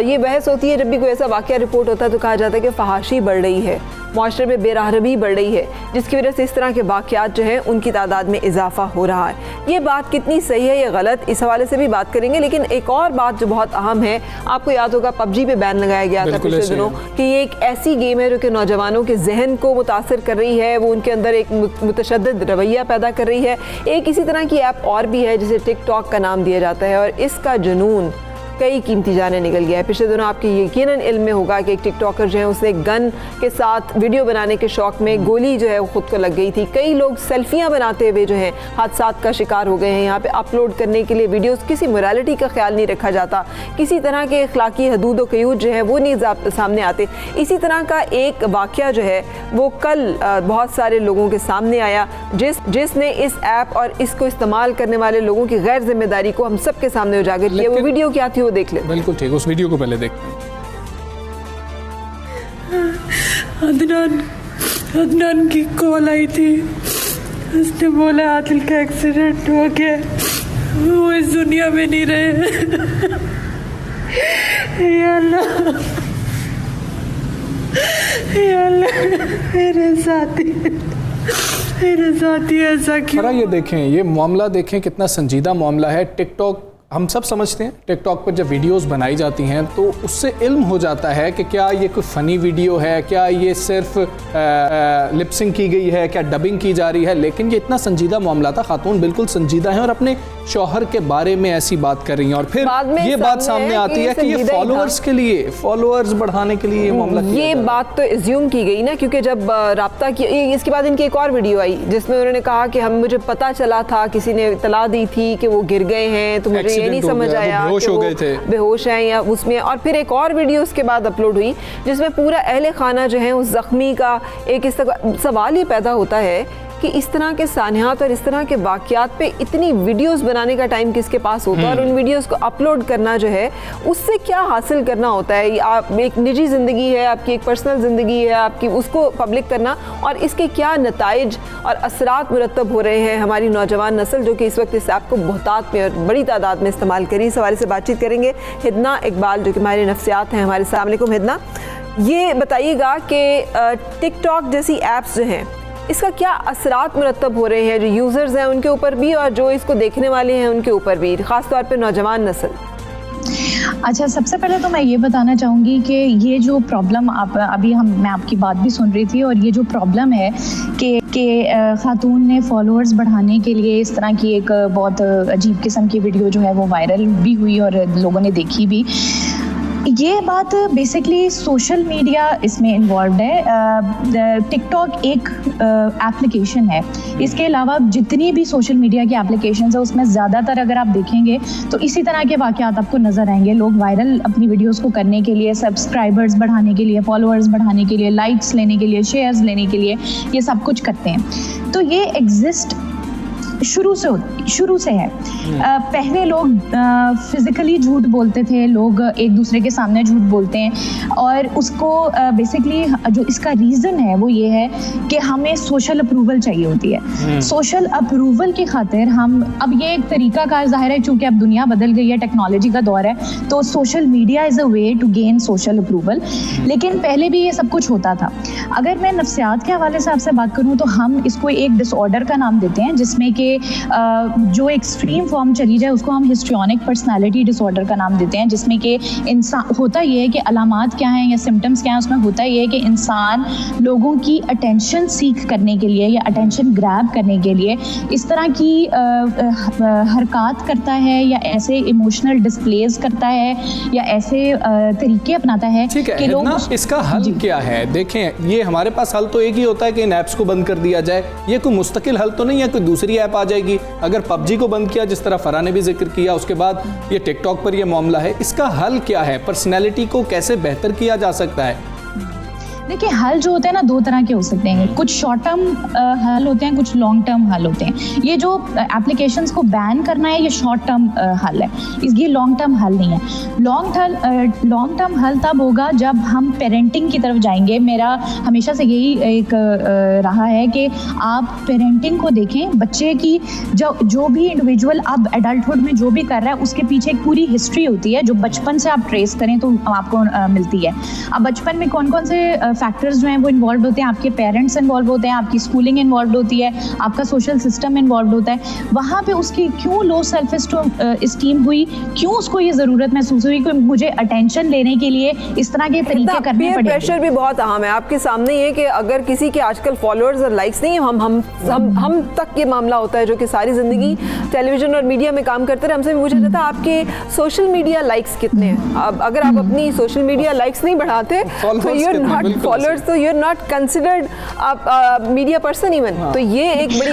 ये बहस होती है जब भी कोई ऐसा वाकया रिपोर्ट होता है तो कहा जाता है कि फहाशी बढ़ रही है, माशरे में बेरहमी बढ़ रही है, जिसकी वजह से इस तरह के वाकयात जो हैं उनकी तादाद में इजाफा हो रहा है। ये बात कितनी सही है या गलत, इस हवाले से भी बात करेंगे। लेकिन एक और बात जो बहुत अहम है, आपको याद होगा PUBG पे बैन लगाया गया था पिछले दिनों, कि ये एक ऐसी गेम है जो कि नौजवानों के जहन को मुतासर कर रही है, वो उनके अंदर एक मुतशद्दिद रवैया पैदा कर रही है। एक इसी तरह की ऐप और भी है जिसे TikTok का नाम दिया जाता है, और इसका जुनून कई कीमती जाने निकल गया है। पिछले दिनों आपके यकीनन इल्म में होगा कि एक टिकटॉकर जो है उसने गन के साथ वीडियो बनाने के शौक में गोली जो है वो खुद को लग गई थी। कई लोग सेल्फियां बनाते हुए जो है हादसात का शिकार हो गए हैं। यहाँ पे अपलोड करने के लिए वीडियोस, किसी मोरालिटी का ख्याल नहीं रखा जाता, किसी तरह के अखलाकी हदूद व क़यूद जो है वो नहीं सामने आते। इसी तरह का एक वाक़या जो है वो कल बहुत सारे लोगों के सामने आया, जिसने इस ऐप और इसको इस्तेमाल करने वाले लोगों की गैर जिम्मेदारी को हम सब के सामने उजागर किया। वो वीडियो क्या थी वो देख ले। बिल्कुल ठीक, उस वीडियो को पहले देखते हैं। अदनान की कॉल आई थी, उसने बोला आदिल का एक्सीडेंट हो गया, वो इस दुनिया में नहीं रहे। या अल्लाह, या अल्लाह, मेरे साथी ऐसा क्यों? ये देखें, ये मामला देखें कितना संजीदा मामला है। टिकटॉक हम सब समझते हैं टिकटॉक पर जब वीडियोस बनाई जाती हैं तो उससे इल्म हो जाता है कि क्या ये कोई फ़नी वीडियो है, क्या ये सिर्फ लिपसिंग की गई है, क्या डबिंग की जा रही है। लेकिन ये इतना संजीदा मामला था, खातून बिल्कुल संजीदा हैं और अपने शौहर के बारे में ऐसी बात कर रही हैं और फिर ये बात सामने आती है कि ये फॉलोअर्स के लिए, फॉलोअर्स बढ़ाने के लिए ये मामला किया ये बात तो एज्यूम की गई ना, क्योंकि जब राब्ता की इसके बाद इनकी एक और वीडियो आई जिसमें उन्होंने कहा कि मुझे पता चला था, किसी ने इतला दी थी कि वो गिर गए हैं, तो मुझे ये नहीं समझ आया बेहोश हो गए थे, बेहोश हैं या उसमें। और फिर एक और वीडियो उसके बाद अपलोड हुई जिसमें पूरा अहले खाना जो है उस जख्मी का एक इस सवाल ये पैदा होता है कि इस तरह के सानियात और इस तरह के वाक़यात पे इतनी वीडियोस बनाने का टाइम किसके पास होता है और उन वीडियोस को अपलोड करना जो है उससे क्या हासिल करना होता है। आप एक निजी ज़िंदगी है, आपकी एक पर्सनल ज़िंदगी है आपकी, उसको पब्लिक करना और इसके क्या नताइज और असरात मुरतब हो रहे हैं हमारी नौजवान नस्ल जो कि इस वक्त इस ऐप को बहुतात में और बड़ी तादाद में इस्तेमाल करी। इस हवाले से बातचीत करेंगे हिदना इकबाल जो कि हमारे नफ्सियात हैं हमारे। अस्सलाम वालेकुम हिदना, ये बताइएगा कि टिकटॉक जैसी ऐप्स जो हैं इसका क्या असरात मुरतब हो रहे हैं जो यूज़र्स हैं उनके ऊपर भी और जो इसको देखने वाले हैं उनके ऊपर भी, ख़ास तौर पे नौजवान नस्ल? अच्छा, सबसे पहले तो मैं ये बताना चाहूँगी कि ये जो प्रॉब्लम आप अभी मैं आपकी बात भी सुन रही थी और ये जो प्रॉब्लम है कि खातून ने फॉलोअर्स बढ़ाने के लिए इस तरह की एक बहुत अजीब किस्म की वीडियो जो है वो वायरल भी हुई और लोगों ने देखी भी। ये बात बेसिकली सोशल मीडिया इसमें इन्वॉल्व है। टिकटॉक एक एप्लीकेशन है, इसके अलावा जितनी भी सोशल मीडिया की एप्लीकेशंस है उसमें ज़्यादातर अगर आप देखेंगे तो इसी तरह के वाक़यात आपको नज़र आएंगे। लोग वायरल अपनी वीडियोस को करने के लिए, सब्सक्राइबर्स बढ़ाने के लिए, फॉलोअर्स बढ़ाने के लिए, लाइक्स लेने के लिए, शेयर्स लेने के लिए ये सब कुछ करते हैं। तो ये एग्जिस्ट शुरू से है। पहले लोग फिजिकली झूठ बोलते थे, लोग एक दूसरे के सामने झूठ बोलते हैं और उसको बेसिकली जो इसका रीज़न है वो ये है कि हमें सोशल अप्रूवल चाहिए होती है। सोशल अप्रूवल की खातिर हम अब ये एक तरीका कार ज़ाहिर है चूँकि अब दुनिया बदल गई है, टेक्नोलॉजी का दौर है, तो social media is a way to gain social approval. लेकिन पहले भी ये सब कुछ होता था। अगर मैं नफ्सियात के हवाले से आपसे बात करूँ तो हम इसको एक डिसऑर्डर का नाम देते हैं जिसमें कि जो एक्सट्रीम फॉर्म चली जाए उसको हम हिस्ट्रियोनिक पर्सनालिटी डिसऑर्डर का नाम देते हैं, जिसमें कि इंसान होता ये है कि अलामात क्या हैं या सिम्टम्स क्या हैं, उसमें होता ये है कि इंसान लोगों की अटेंशन सीख करने के लिए या अटेंशन ग्रैब करने के लिए इस तरह की हरकत करता है या ऐसे इमोशनल डिस्प्लेज करता है या ऐसे तरीके अपनाता है कि लोग। इसका हल क्या है? देखें, ये हमारे पास हल तो एक ही होता है कि इन ऐप्स को बंद कर दिया जाए। ये कोई मुस्तकिल हल तो नहीं है, कोई दूसरी ऐप आ जाएगी। अगर पबजी को बंद किया जिस तरह फराह ने भी जिक्र किया, उसके बाद ये टिकटॉक पर ये मामला है, इसका हल क्या है? पर्सनैलिटी को कैसे बेहतर किया जा सकता है? देखिए, हल जो होते हैं ना दो तरह के हो सकते हैं। कुछ शॉर्ट टर्म हल होते हैं, कुछ लॉन्ग टर्म हल होते हैं। ये जो एप्लीकेशंस को बैन करना है ये शॉर्ट टर्म हल है, ये लॉन्ग टर्म हल नहीं है। लॉन्ग टर्म हल तब होगा जब हम पेरेंटिंग की तरफ जाएंगे। मेरा हमेशा से यही एक रहा है कि आप पेरेंटिंग को देखें। बच्चे की जो भी इंडिविजुअल अब एडल्टहुड में जो भी कर रहा है उसके पीछे एक पूरी हिस्ट्री होती है जो बचपन से आप ट्रेस करें तो आपको मिलती है। अब बचपन में कौन कौन से फैक्टर्स जो हैं वो इन्वॉल्व होते हैं, आपके पेरेंट्स इन्वॉल्व होते हैं, आपकी स्कूलिंग इन्वॉल्व होती है, आपका सोशल सिस्टम इन्वॉल्व होता है। वहाँ पे उसकी क्यों लो सेल्फ एस्टीम हुई, क्यों उसको ये ज़रूरत महसूस हुई कि मुझे अटेंशन लेने के लिए इस तरह के तरीके करने पड़े। प्रेशर भी बहुत अहम है। आपके सामने ये कि अगर किसी के आजकल फॉलोअर्स और लाइक्स नहीं है, हम तक ये मामला होता है जो कि सारी ज़िंदगी टेलीविज़न और मीडिया में काम करते रहे, हमसे भी पूछा जाता है आपके सोशल मीडिया लाइक्स कितने हैं। अब अगर आप अपनी सोशल मीडिया लाइक्स नहीं बढ़ाते तो यू आर नॉट फॉलोअर्स, तो you are not considered media person even. तो ये एक बड़ी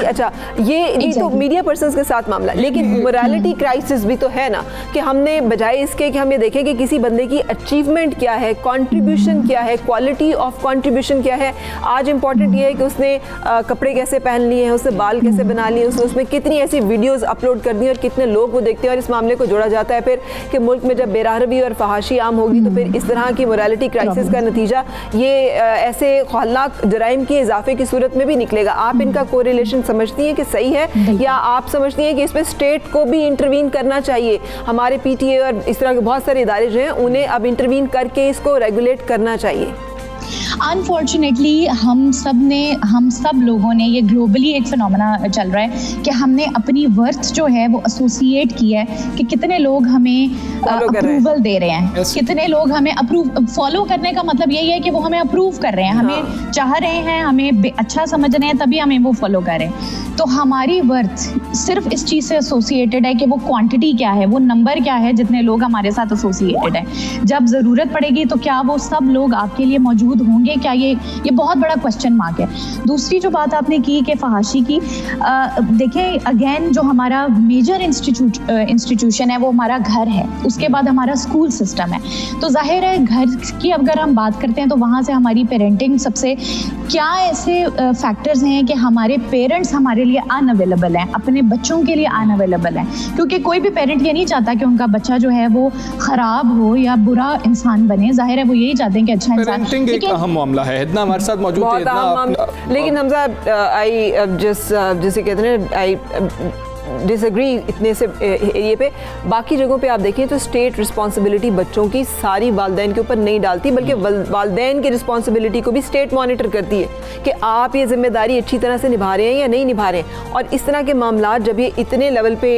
ये तो मीडिया पर्सन के साथ मामला। लेकिन मोरालिटी क्राइसिस भी तो है ना कि हमने बजाय इसके कि हम ये देखें कि किसी बंदे की अचीवमेंट क्या है, कंट्रीब्यूशन क्या है, क्वालिटी ऑफ कंट्रीब्यूशन क्या है। आज इंपॉर्टेंट ये है कि उसने कपड़े कैसे पहन लिए हैं, उसने बाल कैसे बना लिए, उसमें कितनी ऐसी वीडियोस अपलोड कर दी और कितने लोग वो देखते हैं। और इस मामले को जोड़ा जाता है फिर कि मुल्क में जब बेराहरवी और फहाशी आम होगी तो फिर इस तरह की मोरालिटी क्राइसिस का नतीजा ये ऐसे खौफनाक जराइम के इजाफे की सूरत में भी निकलेगा। आप इनका कोरिलेशन समझती हैं कि सही है या आप समझती हैं कि इसमें स्टेट को भी इंटरवीन करना चाहिए? हमारे PTA और इस तरह के बहुत सारे इदारे जो हैं उन्हें अब इंटरवीन करके इसको रेगुलेट करना चाहिए। अनफॉर्चुनेटली हम सब लोगों ने, ये ग्लोबली एक फिनोमेना चल रहा है कि हमने अपनी वर्थ जो है वो एसोसिएट की है कि कितने लोग हमें अप्रूवल दे रहे हैं, कितने लोग हमें फॉलो करने का मतलब यही है कि वो हमें अप्रूव कर रहे हैं, हमें चाह रहे हैं, हमें अच्छा समझ रहे हैं, तभी हमें वो फॉलो कर रहे हैं। तो हमारी वर्थ सिर्फ इस चीज़ से एसोसिएटेड है कि वो क्वांटिटी क्या है, वो नंबर क्या है, जितने लोग हमारे साथ एसोसिएटेड हैं। जब ज़रूरत पड़ेगी तो क्या वो सब लोग आपके लिए मौजूद होंगे, क्या ये बहुत बड़ा क्वेश्चन मार्क है। दूसरी जो बात आपने की कि फहाशी की, देखें अगेन जो हमारा मेजर इंस्टीट्यूशन है वो हमारा घर है, उसके बाद हमारा स्कूल सिस्टम है। तो जाहिर है घर की अगर हम बात करते हैं तो वहाँ से हमारी पेरेंटिंग सबसे, क्या ऐसे फैक्टर्स हैं कि हमारे पेरेंट्स हमारे लिए अनअवेलेबल हैं, अपने बच्चों के लिए अनअवेलेबल हैं, क्योंकि कोई भी पेरेंट ये नहीं चाहता कि उनका बच्चा जो है वो खराब हो या बुरा इंसान बने। जाहिर है वो यही चाहते हैं कि अच्छा इंसान। पेरेंटिंग एक अहम मामला है। हिदना हमारे साथ मौजूद है। लेकिन हमजा जैसे कहते हैं आई डिसएग्री इतने से एरिए पे। बाकी जगहों पे आप देखें तो स्टेट रिस्पॉन्सिबिलिटी बच्चों की सारी वालदैन के ऊपर नहीं डालती, बल्कि वालदैन की रिस्पॉन्सिबिलिटी को भी स्टेट मॉनिटर करती है कि आप ये जिम्मेदारी अच्छी तरह से निभा रहे हैं या नहीं निभा रहे हैं। और इस तरह के मामला जब ये इतने लेवल पे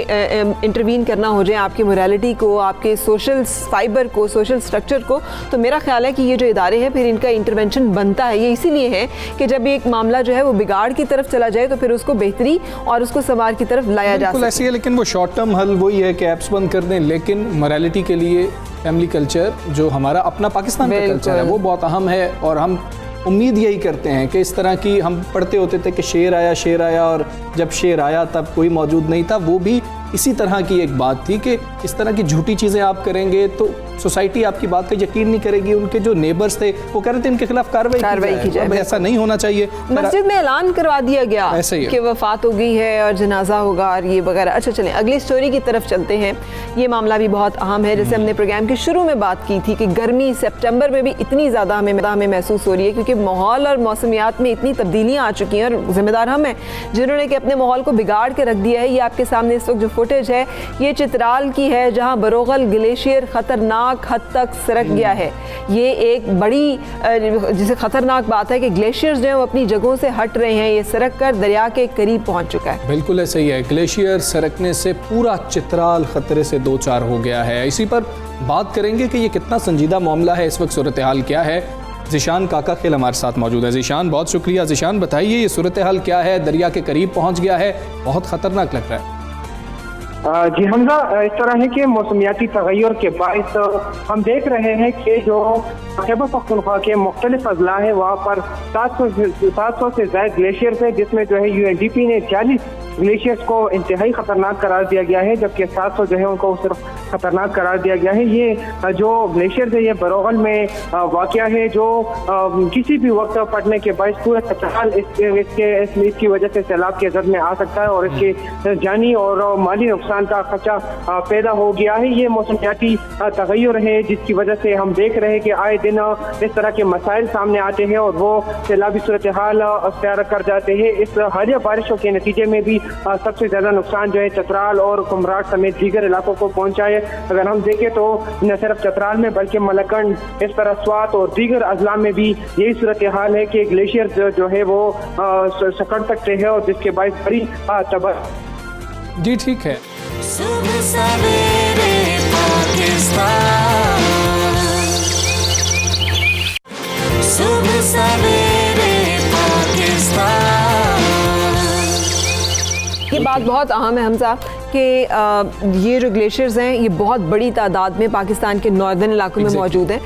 इंटरवीन करना हो जाए आपकी मोरालिटी को, आपके सोशल फाइबर को, सोशल स्ट्रक्चर को, तो मेरा ख्याल है कि ये जो इदारे हैं फिर इनका इंटरवेंशन बनता है। ये इसीलिए है कि जब एक मामला जो है वो बिगाड़ की तरफ चला जाए तो फिर उसको बेहतरी और उसको समार की तरफ लाया बिल्कुल ऐसी है। लेकिन वो शॉर्ट टर्म हल वही है कि ऐप्स बंद कर दें, लेकिन मोरालिटी के लिए फैमिली कल्चर जो हमारा अपना पाकिस्तान का कल्चर है वो बहुत अहम है। और हम उम्मीद यही करते हैं कि इस तरह की, हम पढ़ते होते थे कि शेर आया और जब शेर आया तब कोई मौजूद नहीं था, वो भी इसी तरह की एक बात थी कि इस तरह की झूठी चीज़ें आप करेंगे तो सोसाइटी आपकी बात का यकीन नहीं करेगी। उनके जो नेबर्स थे वो कह रहे थे इनके खिलाफ कार्रवाई की जाए। ऐसा नहीं होना चाहिए। मस्जिद में ऐलान करवा दिया गया कि वफात हो गई है और जनाजा होगा और ये वगैरह। अच्छा चलें अगली स्टोरी की तरफ चलते हैं। ये मामला भी बहुत अहम है। जैसे हमने प्रोग्राम के शुरू में बात की थी कि गर्मी सितंबर में भी इतनी ज़्यादा हमें महसूस हो रही है क्योंकि माहौल और मौसमियात में इतनी तब्दीलियाँ आ चुकी हैं और जिम्मेदार हम हैं जिन्होंने कि अपने माहौल को बिगाड़ के रख दिया है। ये आपके सामने इस वक्त जो फुटेज है ये चित्राल की है जहाँ बरोगल ग्लेशियर खतरनाक हद तक सरक गया है। ये एक बड़ी जिसे खतरनाक बात है कि ग्लेशियर्स जो हैं वो अपनी जगहों से हट रहे हैं। ये सरक कर दरिया के करीब पहुंच चुका है। बिल्कुल ऐसा ही है। ग्लेशियर सरकने से पूरा चित्राल खतरे से दो चार हो गया है। इसी पर बात करेंगे कि ये कितना संजीदा मामला है, इस वक्त सूरत हाल क्या है। ज़ीशान काका खेल हमारे साथ मौजूद है। ज़ीशान बहुत शुक्रिया। ज़ीशान बताइए ये सूरत हाल क्या है, दरिया के करीब पहुँच गया है, बहुत ख़तरनाक लग रहा है। जी हमजा, इस तरह है कि मौसमियाती तगैर के बायस हम देख रहे हैं कि जो खैबर पख्तूनख्वा के मुख्तलिफ अजला हैं वहाँ पर 700 से ज़ायद ग्लेशियर्स है, जिसमें जो है UNDP ने 40 ग्लेशियर्स को इंतहाई ख़तरनाक करार दिया गया है, जबकि 700 जो है उनको सिर्फ खतरनाक करार दिया गया है। ये जो ग्लेशियर्स है ये बरोगल में वाक़या है जो किसी भी वक्त फटने के बायस पूरा चित्राल इसकी वजह से सैलाब के जद में आ सकता है और इसके जानी और माली नुकसान का खर्चा पैदा हो गया है। ये मौसमियाती तगैर है जिसकी वजह से हम देख रहे हैं कि आए दिन इस तरह के मसाइल सामने आते हैं और वो सैलाबी सूरत हाल अख्तियार कर जाते हैं। इस हालिया बारिशों के नतीजे में भी सबसे ज़्यादा नुकसान जो है चतराल और कुमराट समेत दीगर इलाकों को पहुँचा है। अगर हम देखें तो न सिर्फ चतराल में बल्कि मलकंड, इस तरह स्वात और दीगर अजला में भी यही सूरत हाल है कि ग्लेशियर जो है वो सकड़ सकते हैं और जिसके बायस बड़ी तबाही। जी ठीक है। सुबह सवेरे पाकिस्तान, सुबह सवेरे पाकिस्तान। ये बात बहुत अहम है हमजा कि ये जो ग्लेशियर्स हैं ये बहुत बड़ी तादाद में पाकिस्तान के नॉर्दर्न इलाकों में मौजूद हैं।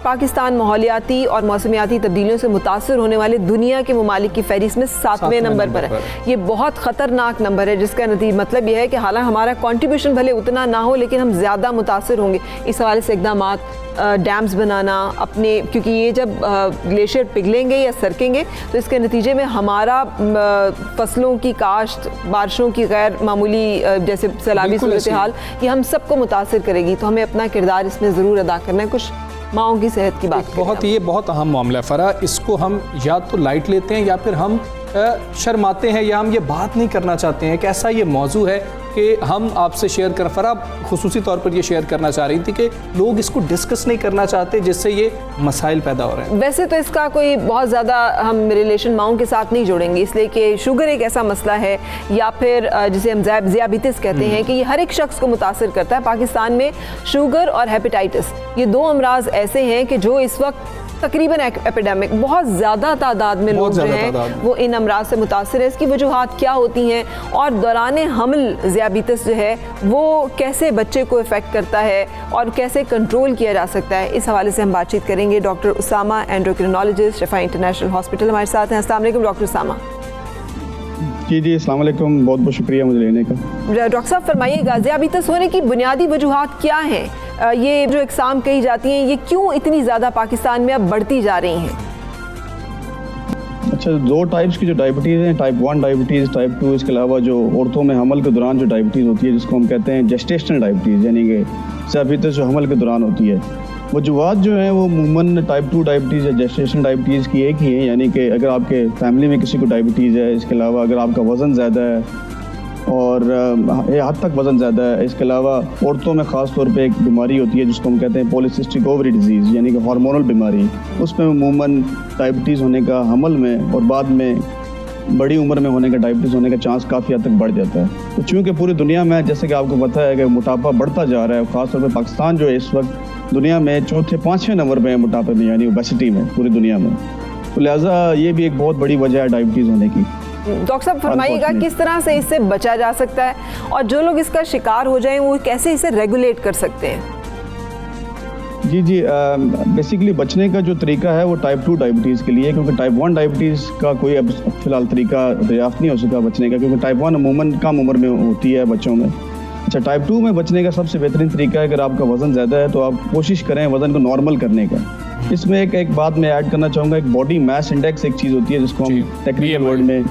पाकिस्तान माहौलियाती और मौसमियाती तब्दीलियों से मुतासर होने वाले दुनिया के ममालिक की फहरिस्त में 7वें नंबर पर है। ये बहुत ख़तरनाक नंबर है जिसका मतलब यह है कि हालांकि हमारा कंट्रीब्यूशन भले उतना ना हो लेकिन हम ज़्यादा मुतासर होंगे। इस हवाले से इक़दाम डैम्स बनाना अपने, क्योंकि ये जब ग्लेशियर पिघलेंगे या सरकेंगे तो इसके नतीजे में हमारा फसलों की काश्त, बारिशों की गैर मामूली जैसे सैलाबी सूरत हाल, ये हम सबको मुतासर करेगी। तो हमें अपना किरदार इसमें ज़रूर अदा करना है। कुछ माओं की सेहत की बात बहुत अहम मामला है फरा। इसको हम या तो लाइट लेते हैं या फिर हम शर्माते हैं या हम ये बात नहीं करना चाहते हैं कि ऐसा ये मौजू है कि हम आपसे शेयर कर फरा खुसूसी तौर पर ये शेयर करना चाह रही थी कि लोग इसको डिस्कस नहीं करना चाहते, जिससे ये मसाइल पैदा हो रहे हैं। वैसे तो इसका कोई बहुत ज़्यादा हम रिलेशन माओं के साथ नहीं जोड़ेंगे, इसलिए कि शुगर एक ऐसा मसला है या फिर जिसे हम ज़ियाबितिस कहते हैं कि ये हर एक शख्स को मुतासिर करता है। पाकिस्तान में शुगर और हेपेटाइटिस ये दो अमराज ऐसे हैं कि जो इस वक्त तकरीबन एपिडेमिक, बहुत ज़्यादा तादाद में लोग जो हैं वो इन अमराज से मुतासिर है। इसकी वजूहात क्या होती हैं और दौरान हमल ज़ियाबितिस जो है वो कैसे बच्चे को इफ़ेक्ट करता है और कैसे कंट्रोल किया जा सकता है, इस हवाले से हम बातचीत करेंगे। डॉक्टर उसामा, एंडोक्रिनोलॉजिस्ट, शिफा इंटरनेशनल हॉस्पिटल हमारे साथ हैं। अस्सलाम वालेकुम डॉक्टर उसामा। जी अस्सलाम वालेकुम, बहुत बहुत शुक्रिया मुझे लेने का। डॉक्टर साहब फरमाइएगा, ज़ियाबितिस होने की बुनियादी वजूहात क्या हैं? ये जो इकसाम कही जाती हैं ये क्यों इतनी ज़्यादा पाकिस्तान में अब बढ़ती जा रही हैं? अच्छा, दो टाइप्स की जो डायबिटीज़ हैं, टाइप 1 डायबिटीज़, टाइप 2, इसके अलावा जो औरतों में हमल के दौरान जो डायबिटीज़ होती है जिसको हम कहते हैं जेस्टेशनल डायबिटीज़, यानी कि ज़ियाबितिस जो हमल के दौरान होती है। वजूहात जो हैं वो अमूमन टाइप 2 डायबिटीज़ या जेस्टेशनल डायबिटीज़ की एक ही है, यानी कि अगर आपके फैमिली में किसी को डायबिटीज़ है, इसके अलावा अगर आपका वज़न ज़्यादा है और हद तक वज़न ज़्यादा है, इसके अलावा औरतों में ख़ास तौर पे एक बीमारी होती है जिसको हम कहते हैं पॉलीसिस्टिक ओवरी डिजीज़, यानी कि हार्मोनल बीमारी। उसमें अमूमन डायबिटीज़ होने का हमल में और बाद में बड़ी उम्र में होने का डायबिटीज़ होने का चांस काफ़ी हद तक बढ़ जाता है। तो चूँकि पूरी दुनिया में जैसे कि आपको पता है कि मोटापा बढ़ता जा रहा है, ख़ास तौर पर पाकिस्तान जो है इस वक्त दुनिया में 4-5वें नंबर पर है मोटापे में, यानी ओबेसिटी में पूरी दुनिया में। तो लिहाजा ये भी एक बहुत बड़ी वजह है डायबिटीज़ होने की। डॉक्टर साहब फरमाइएगा किस तरह से इससे बचा जा सकता है और जो लोग इसका शिकार हो जाएं वो कैसे इसे रेगुलेट कर सकते हैं? जी बेसिकली बचने का जो तरीका है वो टाइप 2 डायबिटीज़ के लिए, क्योंकि टाइप 1 डायबिटीज़ का कोई अब फिलहाल तरीका दरियाफ्त नहीं हो सका बचने का, क्योंकि टाइप 1 अमूमन कम उम्र में होती है बच्चों में। अच्छा, टाइप 2 में बचने का सबसे बेहतरीन तरीका है, अगर आपका वज़न ज़्यादा है तो आप कोशिश करें वज़न को नॉर्मल करने का। इसमें एक बात मैं ऐड करना चाहूँगा, एक बॉडी मास इंडेक्स एक चीज़ होती है जिसको हम टेक्निकल वर्ड में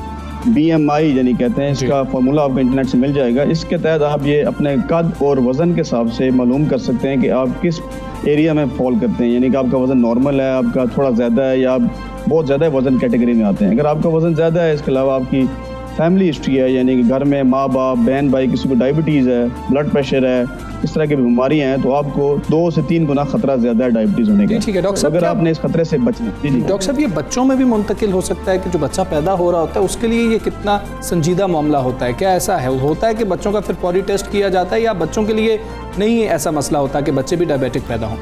BMI यानी कहते हैं, इसका फार्मूला आपको इंटरनेट से मिल जाएगा। इसके तहत आप ये अपने कद और वज़न के हिसाब से मालूम कर सकते हैं कि आप किस एरिया में फॉल करते हैं, यानी कि आपका वज़न नॉर्मल है, आपका थोड़ा ज़्यादा है या आप बहुत ज़्यादा वज़न कैटेगरी में आते हैं। अगर आपका वज़न ज़्यादा है, इसके अलावा आपकी फैमिली हिस्ट्री है, यानी कि घर में माँ बाप, बहन भाई, किसी को डायबिटीज़ है, ब्लड प्रेशर है, इस तरह की बीमारियां हैं, तो आपको 2 से 3 गुना खतरा ज़्यादा है डायबिटीज़ होने का। ठीक है डॉक्टर साहब, अगर आपने इस खतरे से बचना। जी डॉक्टर साहब, ये बच्चों में भी मुंतकिल हो सकता है कि जो बच्चा पैदा हो रहा होता है उसके लिए ये कितना संजीदा मामला होता है? क्या ऐसा होता है कि बच्चों का फिर फौरी टेस्ट किया जाता है या बच्चों के लिए नहीं ऐसा मसला होता कि बच्चे भी डायबिटिक पैदा हों?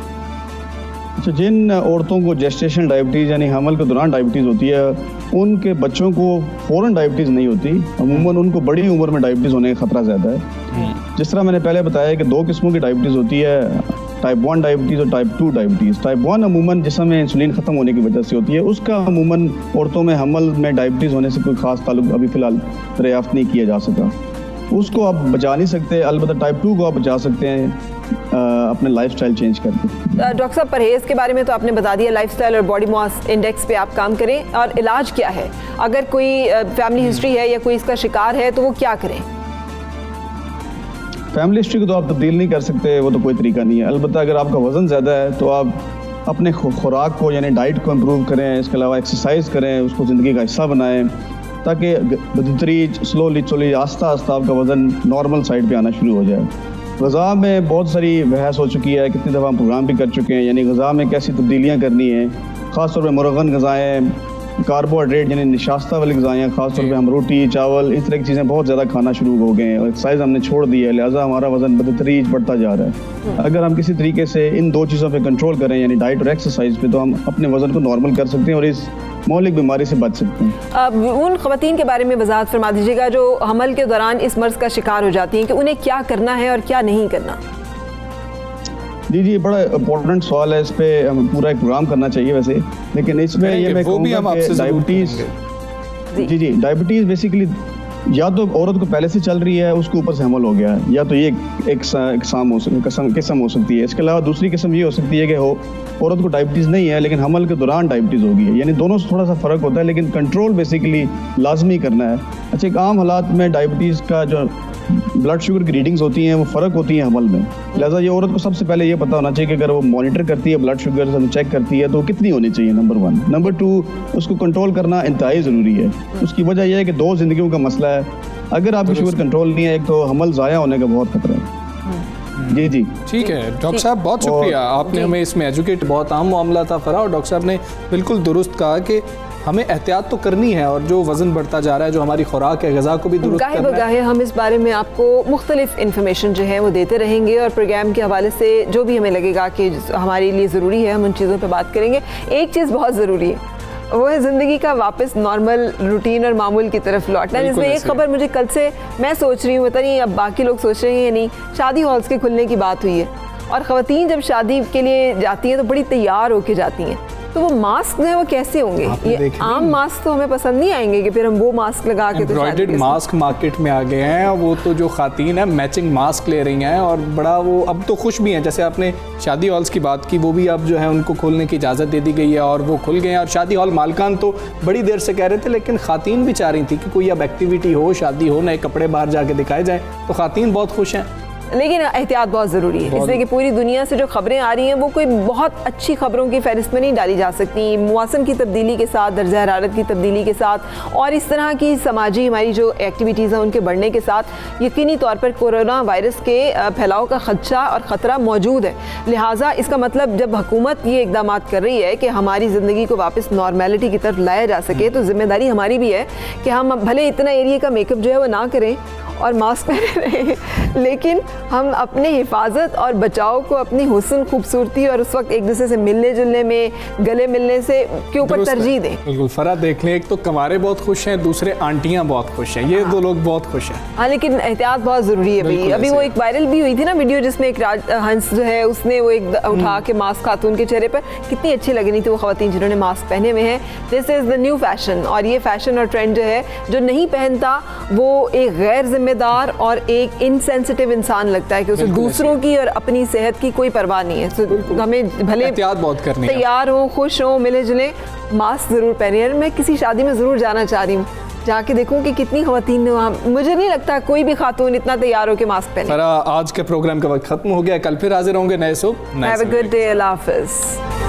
अच्छा, जिन औरतों को जेस्टेशन डायबिटीज़ यानी हमल के दौरान डायबिटीज़ होती है उनके बच्चों को फ़ौरन डायबिटीज़ नहीं होती, अमूमन उनको बड़ी उम्र में डायबिटीज़ होने का खतरा ज़्यादा है। जिस तरह मैंने पहले बताया कि 2 किस्मों की डायबिटीज़ होती है, टाइप 1 डायबिटीज़ और टाइप 2 डायबिटीज़। टाइप 1 अमूमन जिसम में इंसुलिन ख़त्म होने की वजह से होती है, उसका अमूमन औरतों में हमल में डायबिटीज़ होने से कोई ख़ास ताल्लुक अभी फ़िलहाल दरियाफ्त नहीं किया जा सका। उसको आप बचा नहीं सकते, अलबत्ता टाइप 2 को आप बचा सकते हैं अपने लाइफस्टाइल चेंज करके। डॉक्टर साहब, परहेज़ के बारे में तो आपने बता दिया, लाइफस्टाइल और बॉडी मास इंडेक्स पे आप काम करें, और इलाज क्या है? अगर कोई फैमिली हिस्ट्री है या कोई इसका शिकार है तो वो क्या करें? फैमिली हिस्ट्री को तो आप तब्दील नहीं कर सकते, वो तो कोई तरीका नहीं है। अलबत्ता अगर आपका वज़न ज़्यादा है तो आप अपने खुराक को यानी डाइट को इम्प्रूव करें, इसके अलावा एक्सरसाइज करें, उसको ज़िंदगी का हिस्सा बनाएं, ताकि बदतरीज स्लोली आस्ता आस्ता आपका वज़न नॉर्मल साइड पे आना शुरू हो जाए। ग़ज़ा में बहुत सारी बहस हो चुकी है, कितनी दफ़ा हम प्रोग्राम भी कर चुके हैं, यानी ग़ज़ा में कैसी तब्दीलियाँ करनी है, ख़ास तौर पर मुरगन ग़ज़ाएँ, कार्बोहाइड्रेट यानी निशास्ता वाली ग़ज़ाएँ, ख़ास तौर पे हम रोटी चावल इस तरह की चीज़ें बहुत ज़्यादा खाना शुरू हो गए हैं और एक्सरसाइज हमने छोड़ दी है, लिहाजा हमारा वज़न बदतरीज बढ़ता जा रहा है। अगर हम किसी तरीके से इन 2 चीज़ों पे कंट्रोल करें यानी डाइट और एक्सरसाइज पे, तो हम अपने वज़न को नॉर्मल कर सकते हैं और इस मौलिक बीमारी से बच सकते हैं। उन ख़वातीन के बारे में वज़ाहत फरमा दीजिएगा जो हमल के दौरान इस मर्ज़ का शिकार हो जाती हैं कि उन्हें क्या करना है और क्या नहीं करना। जी बड़ा इम्पोर्टेंट सवाल है, इस पे हम पूरा एक प्रोग्राम करना चाहिए वैसे, लेकिन इसमें ये मैं कहूँगा कि डायबिटीज़ जी डायबिटीज़ बेसिकली या तो औरत को पहले से चल रही है, उसके ऊपर से हमल हो गया है, या तो ये एक किस्म हो सकती है। इसके अलावा दूसरी किस्म ये हो सकती है कि औरत को डायबिटीज़ नहीं है लेकिन हमल के दौरान डायबिटीज़ होगी है, यानी दोनों से थोड़ा सा फ़र्क होता है, लेकिन कंट्रोल बेसिकली लाजमी करना है। अच्छा, एक आम हालात में डायबिटीज़ का जो ब्लड शुगर की रीडिंग्स होती हैं वो फ़र्क होती हैं हमल में, लिहाजा ये औरत को सबसे पहले ये पता होना चाहिए कि अगर वो मॉनिटर करती है ब्लड शुगर से चेक करती है तो कितनी होनी चाहिए, नंबर 1। नंबर 2, उसको कंट्रोल करना इंतहाई ज़रूरी है। उसकी वजह यह है कि 2 ज़िंदगियों का मसला है, अगर आपकी शुगर कंट्रोल नहीं है, एक तो हमल ज़ाया होने का बहुत खतरा है। जी जी ठीक है डॉक्टर साहब, बहुत शुक्रिया, आपने हमें इसमें एजुकेट, बहुत आम मामला था फरा, और डॉक्टर साहब ने बिल्कुल दुरुस्त कहा कि हमें एहतियात तो करनी है, और जो वज़न बढ़ता जा रहा है, जो हमारी खुराक है, ग़िज़ा को भी दुरुस्त करना है। हम इस बारे में आपको मुख्तलिफ इन्फॉर्मेशन जो है वो देते रहेंगे, और प्रोग्राम के हवाले से जो भी हमें लगेगा कि हमारे लिए ज़रूरी है, हम उन चीज़ों पर बात करेंगे। एक चीज़ बहुत ज़रूरी है, वो है ज़िंदगी का वापस नॉर्मल रूटीन और मामूल की तरफ लौटना। इसमें एक खबर मुझे कल से मैं सोच रही हूँ, पता नहीं अब बाकी लोग सोच रहे हैं या नहीं, शादी हॉल्स के खुलने की बात हुई है, और ख़वातीन जब शादी के लिए जाती हैं तो बड़ी तैयार होके जाती हैं, तो वो मास्क जो है वो कैसे होंगे? ये आम मास्क तो हमें पसंद नहीं आएंगे कि फिर हम वो मास्क लगा के एम्ब्रॉयडर्ड मास्क मार्केट में आ गए हैं, वो तो जो खातीन है मैचिंग मास्क ले रही हैं, और बड़ा वो अब तो खुश भी हैं। जैसे आपने शादी हॉल्स की बात की, वो भी अब जो है उनको खोलने की इजाज़त दे दी गई है, और वो खुल गए हैं। और शादी हॉल मालकान तो बड़ी देर से कह रहे थे, लेकिन खातीन भी चाह रही थी कि कोई अब एक्टिविटी हो, शादी हो, नए कपड़े बाहर जाके दिखाए जाएँ, तो खातीन बहुत खुश हैं। लेकिन एहतियात बहुत ज़रूरी है, इसलिए कि पूरी दुनिया से जो खबरें आ रही हैं वो कोई बहुत अच्छी खबरों की फहरिस्त में नहीं डाली जा सकती। मौसम की तब्दीली के साथ, दर्जा हरारत की तब्दीली के साथ, और इस तरह की समाजी हमारी जो एक्टिविटीज़ हैं उनके बढ़ने के साथ यकीनी तौर पर कोरोना वायरस के फैलाव का खदशा और ख़तरा मौजूद है। लिहाजा इसका मतलब जब हुकूमत ये इक़दाम कर रही है कि हमारी ज़िंदगी को वापस नॉर्मेलिटी की तरफ लाया जा सके, तो ज़िम्मेदारी हमारी भी है कि हम भले इतना एरिया का मेकअप जो है वो ना करें और मास्क पहने रहें, लेकिन हम अपने हिफाजत और बचाव को अपनी हुस्न, खूबसूरती और उस वक्त एक दूसरे से मिलने जुलने में, गले मिलने से के ऊपर तरजीह दें। बिल्कुल फरा, देख लें, एक तो कमारे बहुत खुश हैं, दूसरे आंटियां बहुत खुश हैं, ये दो लोग बहुत खुश हैं। हाँ, लेकिन एहतियात बहुत ज़रूरी है भाई। अभी वो एक वायरल भी हुई थी ना वीडियो, जिसमें एक हंस जो है उसने वो एक उठा के मास्क खातून के चेहरे पर, कितनी अच्छी लग रही थी वो ख़वातीन जिन्होंने मास्क पहने हुए हैं। This is the new fashion, और ये फैशन और ट्रेंड जो है, जो नहीं पहनता वो एक गैर जिम्मेदार और एक इनसेंसिटिव इंसान लगता है कि उसे दूसरों की और अपनी सेहत की कोई परवाह नहीं है। तो हमें भले एहतियात बहुत करनी है, तैयार हो, खुश हो, मिले जुले, मास्क ज़रूर पहनिए। मैं किसी शादी में ज़रूर जाना चाह रही हूँ, जाके देखूं कि कितनी ख़वातीन ने वहाँ, मुझे नहीं लगता कोई भी खातून इतना तैयार हो के मास्क पहने। आज के प्रोग्राम का वक्त खत्म हो गया, कल फिर हाजिर होंगे नए सुबह। हैव अ गुड डे, अल्लाह हाफ़िज़।